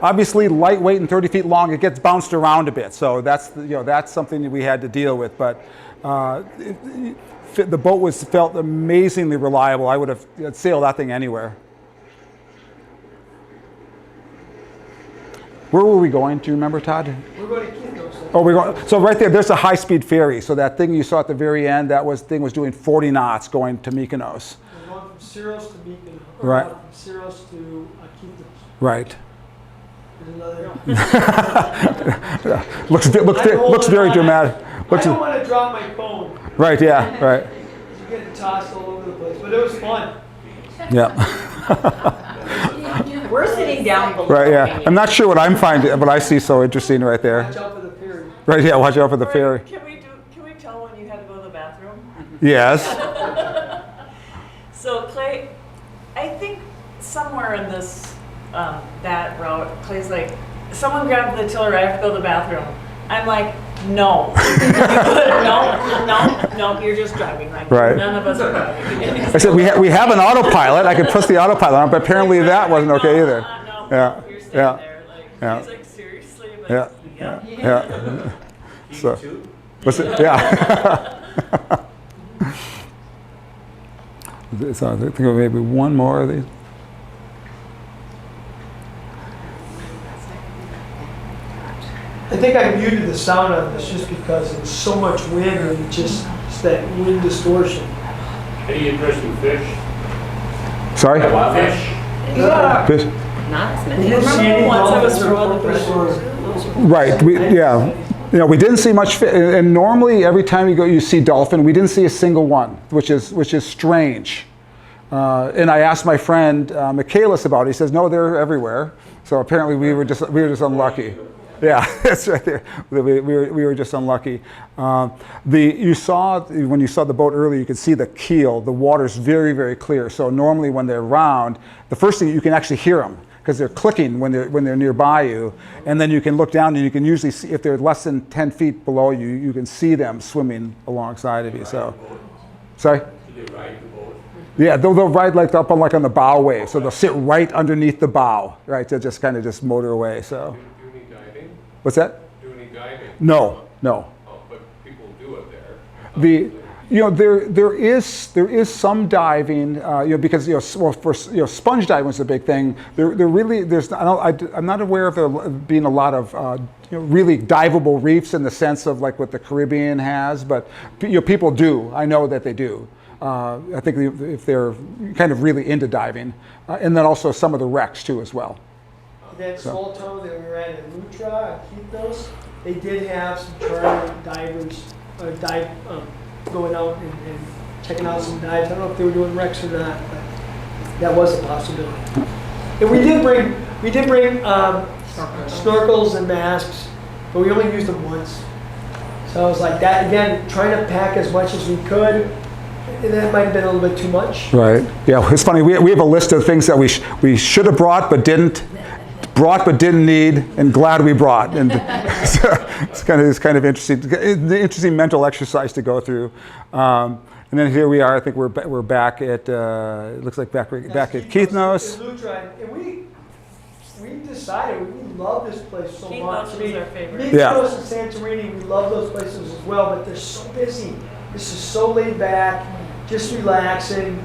Obviously lightweight and 30 feet long. It gets bounced around a bit, so that's something that we had to deal with. But the boat felt amazingly reliable. I'd sail that thing anywhere. Where were we going? Do you remember, Todd? We're going to Keithnos. Oh, we're going. So right there's a high-speed ferry. So that thing you saw at the very end, thing was doing 40 knots going to Mykonos. We're going from Syros to Mykonos. Right. From Syros to Keithnos. Right. There's another. looks very dramatic. I don't want to drop my phone. Right. Yeah. Right. You're getting tossed all over the place, but it was fun. Yeah. We're sitting down below. Right, yeah. I'm not sure what I'm finding, but I see so interesting right there. Watch out for the ferry. Right, yeah, watch out for the ferry. Can we tell when you had to go to the bathroom? Yes. So Clay, I think somewhere in this, that route, Clay's like, someone grabbed the tiller, I have to go to the bathroom. I'm like, no. no, you're just driving right now. Right. None of us are driving. I said, we have an autopilot. I could push the autopilot on, but apparently that wasn't okay either. No, Yeah, you're staying yeah, there. Like, yeah. he's like, seriously? Like, Yeah, yeah. So, what's it? Yeah. So I think maybe one more of these. I think I muted the sound on this just because there was so much wind and it's that wind distortion. Any interest in fish? Sorry? Fish? Yeah. Fish? Not as We many. didn't see Remember any once I was dolphins or throwing the porpoise or- Right. We didn't see much, and normally every time you go, you see dolphin. We didn't see a single one, which is strange. And I asked my friend Michaelis about it. He says, no, they're everywhere. So apparently we were just unlucky. Yeah, that's right there. We were just unlucky. You saw when you saw the boat earlier, you could see the keel. The water's very, very clear. So normally when they're round, the first thing you can actually hear them because they're clicking when they're nearby you, and then you can look down and you can usually see if they're less than 10 feet below you, you can see them swimming alongside of you. So, sorry. Yeah, they'll ride like up on the bow wave, so they'll sit right underneath the bow, right, to just kind of just motor away. So. Do any diving? What's that? Do any diving? No. Oh, but people do it there. There is some diving, because sponge diving was a big thing. I'm not aware of there being a lot of really diveable reefs in the sense of like what the Caribbean has, but people do. I know that they do. I think if they're kind of really into diving, and then also some of the wrecks too as well. That small town that we were at in Lutra, Iquitos, they did have some charter divers going out and checking out some dives. I don't know if they were doing wrecks or not, but that was a possibility. And we did bring snorkels and masks, but we only used them once. So I was like that again, trying to pack as much as we could. And that might have been a little bit too much. Right. Yeah, it's funny. We have a list of things that we should have brought but didn't need, and glad we brought. And so it's kind of interesting. It's an interesting mental exercise to go through. And then here we are. I think we're back at. It looks like back at Keithnos. And we decided we love this place so much. Keithnos was our favorite. Mykonos and Santorini, we love those places as well, but they're so busy. This is so laid back, just relaxing.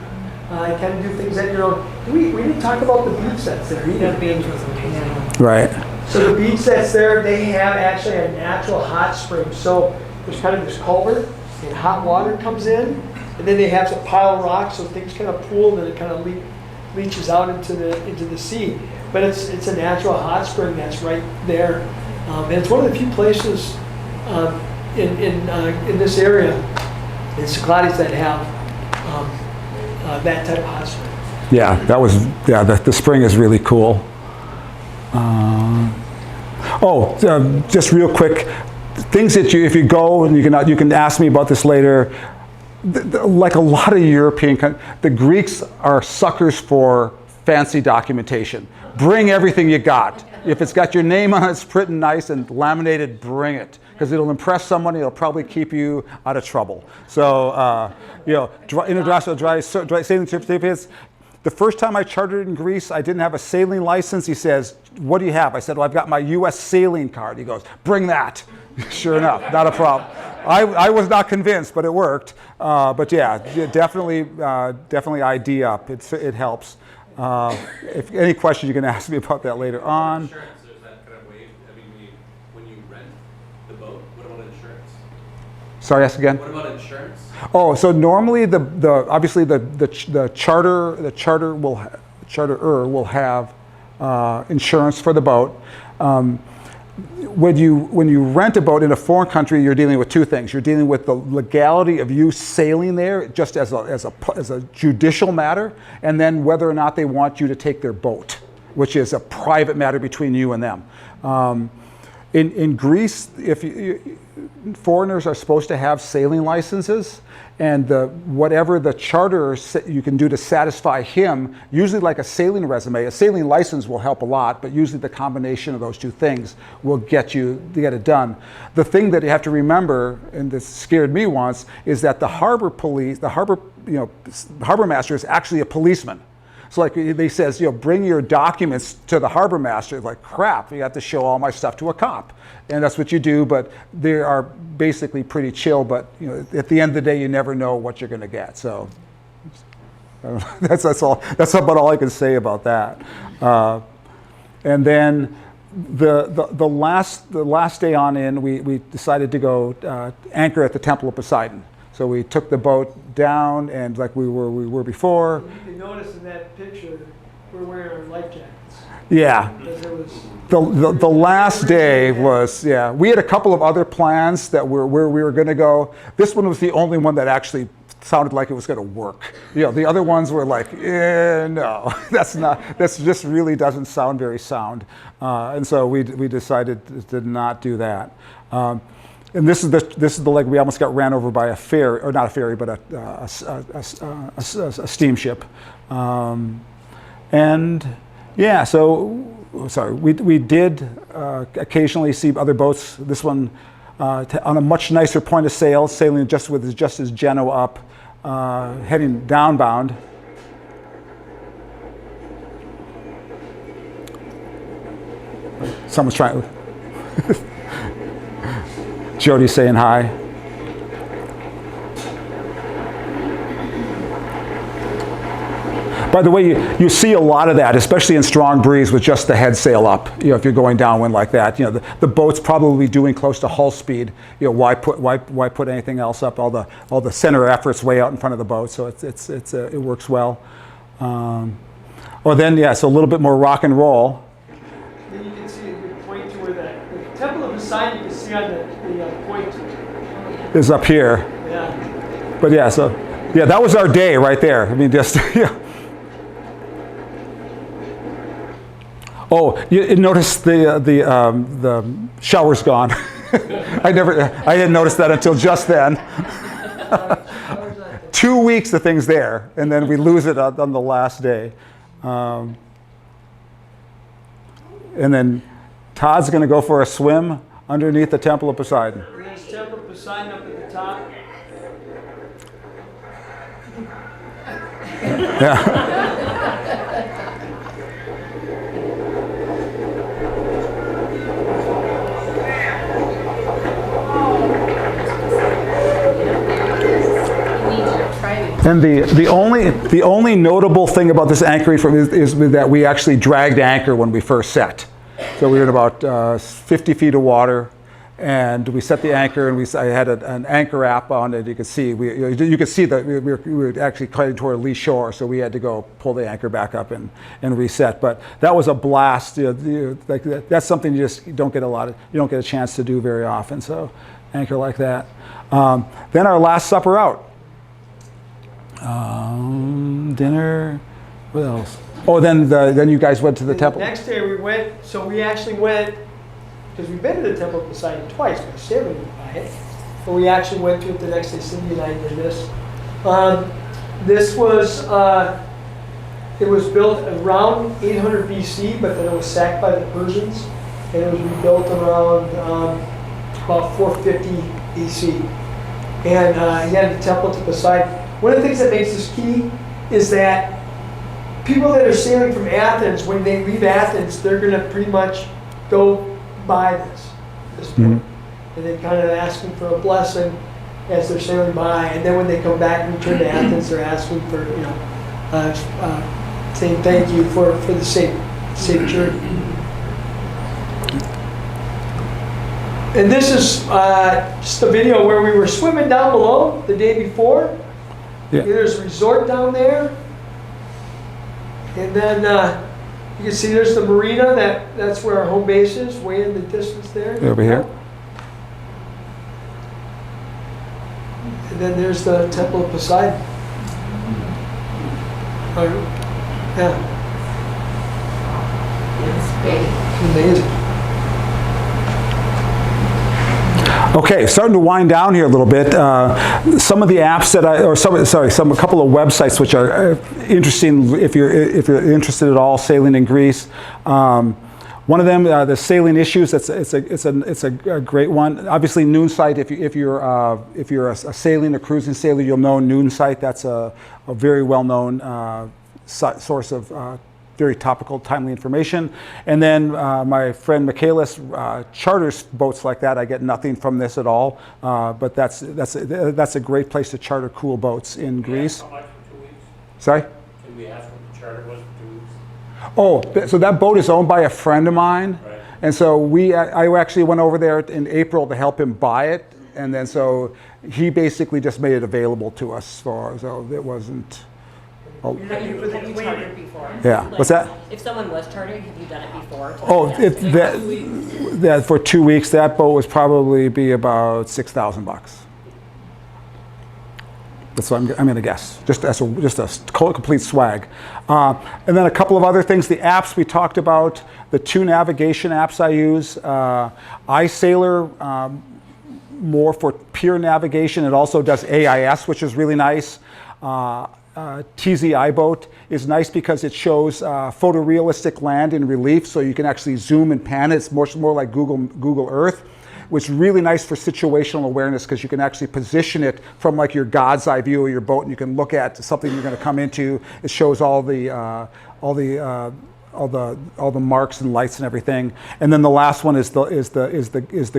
Kind of do things at your own. We didn't talk about the beach sets there either. The beach was amazing. Right. So the beach sets there, they have actually a natural hot spring. So there's kind of this culvert, and hot water comes in, and then they have a pile of rocks, so things kind of pool, and it kind of leaches out into the sea. But it's a natural hot spring that's right there, and it's one of the few places in this area in Cyclades that have that type of hot spring. Yeah, the spring is really cool. Just real quick, things that if you go, and you can ask me about this later, like a lot of European the Greeks are suckers for fancy documentation. Bring everything you got. If it's got your name on it, it's pretty nice and laminated, bring it. Because it'll impress someone, it'll probably keep you out of trouble. So, international sailing certificates. The first time I chartered in Greece, I didn't have a sailing license. He says, what do you have? I said, well, I've got my US sailing card. He goes, bring that. Sure enough, not a problem. I was not convinced, but it worked. But yeah, definitely ID up. It helps. If any questions, you can ask me about that later on. Insurance, there's that kind of way. I mean, when you rent the boat, what about insurance? Sorry, ask again. What about insurance? Oh, so normally obviously the charterer will have insurance for the boat. When you rent a boat in a foreign country, you're dealing with two things. You're dealing with the legality of you sailing there, just as a judicial matter, and then whether or not they want you to take their boat. which is a private matter between you and them. In Greece, foreigners are supposed to have sailing licenses, and whatever the charter you can do to satisfy him, usually like a sailing resume, a sailing license will help a lot, but usually the combination of those two things will get it done. The thing that you have to remember, and this scared me once, is that the harbor police, the harbor master is actually a policeman. So like they says, bring your documents to the harbor master. Like, crap, you have to show all my stuff to a cop. And that's what you do, but they are basically pretty chill, but at the end of the day, you never know what you're gonna get. So that's about all I can say about that. And then the last day on in, we decided to go anchor at the Temple of Poseidon. So we took the boat down, and like we were before. You can notice in that picture, we're wearing our life jackets. Yeah. Because it was the last day was, yeah. We had a couple of other plans that where we were going to go. This one was the only one that actually sounded like it was going to work. The other ones were like, no, that's just really doesn't sound very sound. And so we decided to not do that. And this is the leg we almost got ran over by a ferry, or not a ferry, but a steamship. And yeah, so sorry, we did occasionally see other boats. This one on a much nicer point of sail, sailing just as Genoa up, heading downbound. Someone's trying. Jody's saying hi. By the way, you see a lot of that, especially in strong breeze with just the head sail up. If you're going downwind like that, the boat's probably doing close to hull speed. Why put anything else up? All the center of effort's way out in front of the boat, so it works well. Or then, yeah, so a little bit more rock and roll. Then you can see the point to where the Temple of Poseidon, you can see on the point is up here. Yeah. But yeah, so yeah, that was our day right there. I mean, just yeah. Oh, you notice the shower's gone. I didn't notice that until just then. 2 weeks the thing's there, and then we lose it on the last day. And then Todd's going to go for a swim underneath the Temple of Poseidon. There's Temple of Poseidon up at the top. Yeah. And the only notable thing about this anchoring is that we actually dragged anchor when we first set. So we were in about 50 feet of water, and we set the anchor, and I had an anchor app on it. You could see you could see that we were actually heading toward lee shore, so we had to go pull the anchor back up and reset. But that was a blast. Like that's something you just don't get a chance to do very often. So anchor like that. Then our last supper out. Dinner. What else? Oh, then you guys went to the temple. The next day we actually went, because we've been to the Temple of Poseidon twice, we're sailing by it, but we actually went to it the next day. Cindy and I did this. This was, it was built around 800 BC, but then it was sacked by the Persians, and it was rebuilt around about 450 BC. And again, the Temple to Poseidon. One of the things that makes this key is that people that are sailing from Athens, when they leave Athens, they're going to pretty much go by this point. And they kind of asking for a blessing as they're sailing by. And then when they come back and return to Athens, they're asking for, saying thank you for the safe journey. And this is just a video where we were swimming down below the day before. Yeah. There's a resort down there. And then you can see there's the marina, that's where our home base is, way in the distance there. Over here. And then there's the Temple of Poseidon. Yeah. Amazing. Okay, starting to wind down here a little bit. Some of the apps that a couple of websites which are interesting if you're interested at all sailing in Greece. One of them, the Sailing Issues. It's a great one. Obviously, Noonsite. If you're a sailing, a cruising sailor, you'll know Noonsite. That's a very well-known source of very topical, timely information. And then my friend Michaelis charters boats like that. I get nothing from this at all, but that's a great place to charter cool boats in Greece. How much for 2 weeks? Sorry? Can we ask what the charter was for 2 weeks? Oh, so that boat is owned by a friend of mine, Right. and so I actually went over there in April to help him buy it, and then so he basically just made it available to us. So it wasn't. Oh. Have you chartered before? Yeah. What's that? If someone was chartering, have you done it before? Oh, that for 2 weeks, that boat was probably be about $6,000. That's what I'm going to guess. Just a complete swag. And then a couple of other things. The apps we talked about, the 2 navigation apps I use. iSailor, more for pure navigation. It also does AIS, which is really nice. TZ iBoat is nice because it shows photorealistic land in relief, so you can actually zoom and pan it. It's more like Google Earth, which is really nice for situational awareness because you can actually position it from like your God's eye view of your boat, and you can look at something you're going to come into. It shows all the marks and lights and everything. And then the last one is the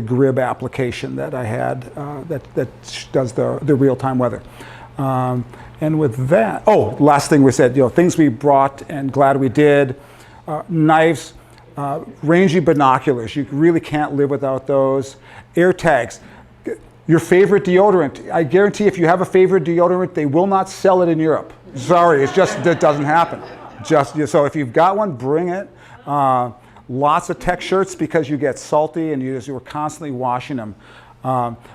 Grib application that I had that does the real-time weather. And with that, last thing we said, things we brought and glad we did, knives, rangy binoculars. You really can't live without those. Air tags. Your favorite deodorant. I guarantee if you have a favorite deodorant, they will not sell it in Europe. Sorry, it doesn't happen. So if you've got one, bring it. Lots of tech shirts because you get salty and you were constantly washing them.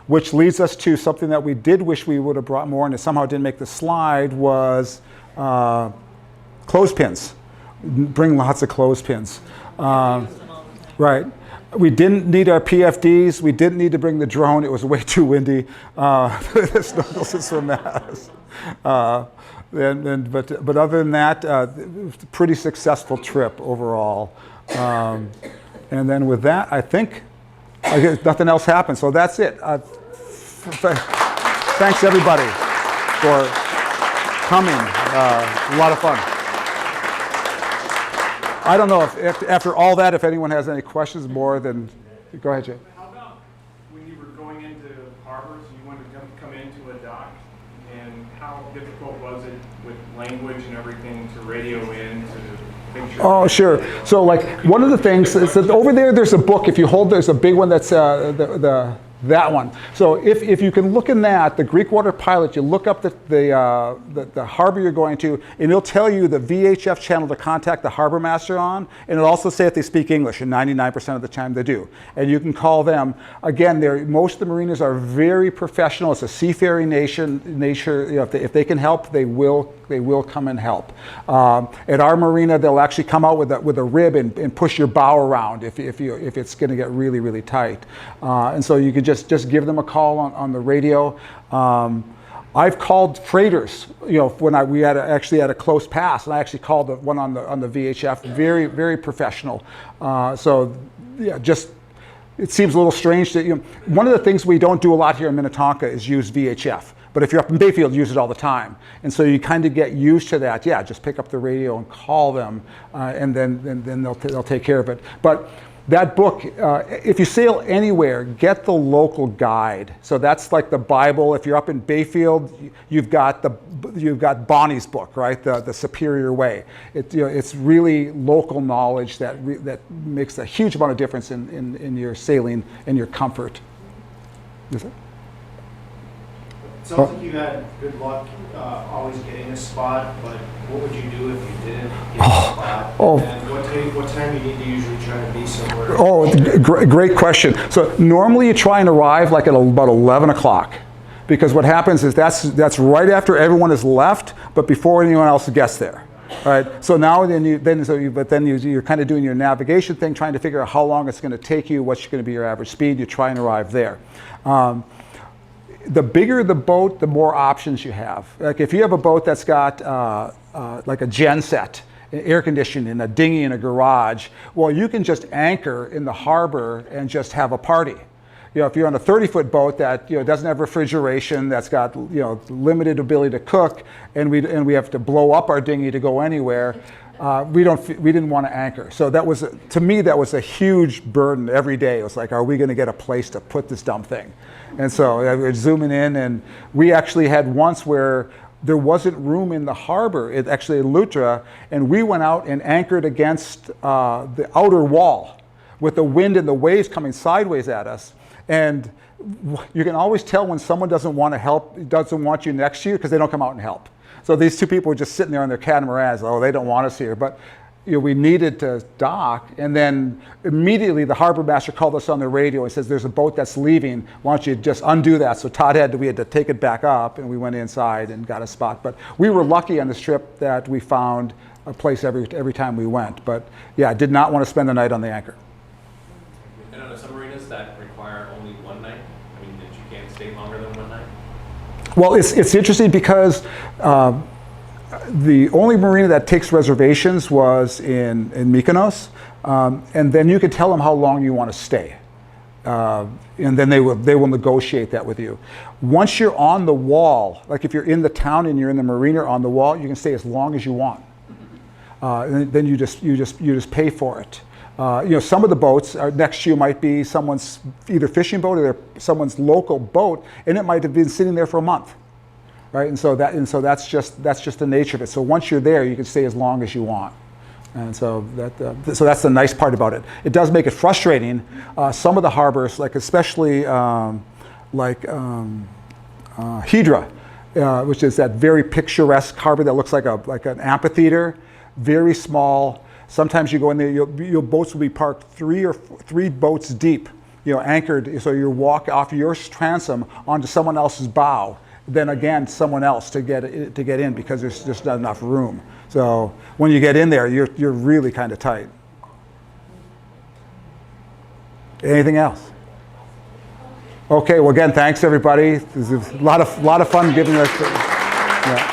Which leads us to something that we did wish we would have brought more, and it somehow didn't make the slide, was clothespins. Bring lots of clothespins. Right. We didn't need our PFDs. We didn't need to bring the drone. It was way too windy. The snorkels is a mess. But other than that, it was a pretty successful trip overall. And then with that, I think nothing else happened. So that's it. Thanks everybody for coming. A lot of fun. I don't know if after all that, if anyone has any questions more than, go ahead, Jay. How about when you were going into harbors, you wanted to come into a dock, and how difficult was it with language and everything to radio in to make sure? Oh, sure. So like one of the things is that over there, there's a book. If you hold, there's a big one that's that one. So if you can look in that, the Greek Water Pilot, you look up the harbor you're going to, and it'll tell you the VHF channel to contact the harbor master on, and it'll also say if they speak English, and 99% of the time they do. And you can call them. Again, most of the marinas are very professional. It's a seafaring nation. If they can help, they will come and help. At our marina, they'll actually come out with a rib and push your bow around if it's going to get really, really tight. And so you could just give them a call on the radio. I've called freighters, when we actually had a close pass, and I actually called the one on the VHF. Very, very professional. So yeah, it seems a little strange that one of the things we don't do a lot here in Minnetonka is use VHF. But if you're up in Bayfield, use it all the time. And so you kind of get used to that. Yeah, just pick up the radio and call them, and then they'll take care of it. But that book, if you sail anywhere, get the local guide. So that's like the Bible. If you're up in Bayfield, you've got Bonnie's book, right? The Superior Way. It's really local knowledge that makes a huge amount of difference in your sailing and your comfort. Is it? Sounds like you had good luck always getting a spot, but what would you do if you didn't get a spot? And what time you need to usually try to be somewhere? Great question. So normally you try and arrive like at about 11 o'clock. Because what happens is that's right after everyone has left, but before anyone else gets there. Right. So now you're kind of doing your navigation thing, trying to figure out how long it's going to take you, what's going to be your average speed. You try and arrive there. The bigger the boat, the more options you have. Like if you have a boat that's got like a gen set, air conditioning, a dinghy in a garage, well, you can just anchor in the harbor and just have a party. You know, if you're on a 30-foot boat that doesn't have refrigeration, that's got limited ability to cook, and we have to blow up our dinghy to go anywhere, we didn't want to anchor. So that was, to me, that was a huge burden every day. It was like, are we going to get a place to put this dumb thing? And so we were zooming in, and we actually had once where there wasn't room in the harbor, actually in Lutra, and we went out and anchored against the outer wall with the wind and the waves coming sideways at us. And you can always tell when someone doesn't want to help, doesn't want you next to you, because they don't come out and help. So these two people were just sitting there on their catamarans. Oh, they don't want us here. But we needed to dock, and then immediately the harbor master called us on the radio and says, there's a boat that's leaving. Why don't you just undo that? So we had to take it back up, and we went inside and got a spot. But we were lucky on this trip that we found a place every time we went. But yeah, I did not want to spend the night on the anchor. And on the submarinas that require only one night, I mean, that you can't stay longer than one night? Well, it's interesting because the only marina that takes reservations was in Mykonos, and then you could tell them how long you want to stay, and then they will negotiate that with you. Once you're on the wall, like if you're in the town and you're in the marina on the wall, you can stay as long as you want, and then you just pay for it. Some of the boats next to you might be someone's either fishing boat or someone's local boat, and it might have been sitting there for a month, right? And so that's just the nature of it. So once you're there, you can stay as long as you want, and so that's the nice part about it. It does make it frustrating. Some of the harbors, like especially Hydra, which is that very picturesque harbor that looks like an amphitheater, very small. Sometimes you go in there, your boats will be parked three boats deep, anchored. So you walk off your transom onto someone else's bow, then again someone else to get in because there's just not enough room. So when you get in there, you're really kind of tight. Anything else? Okay. Well, again, thanks everybody. This is a lot of fun giving us. Yeah.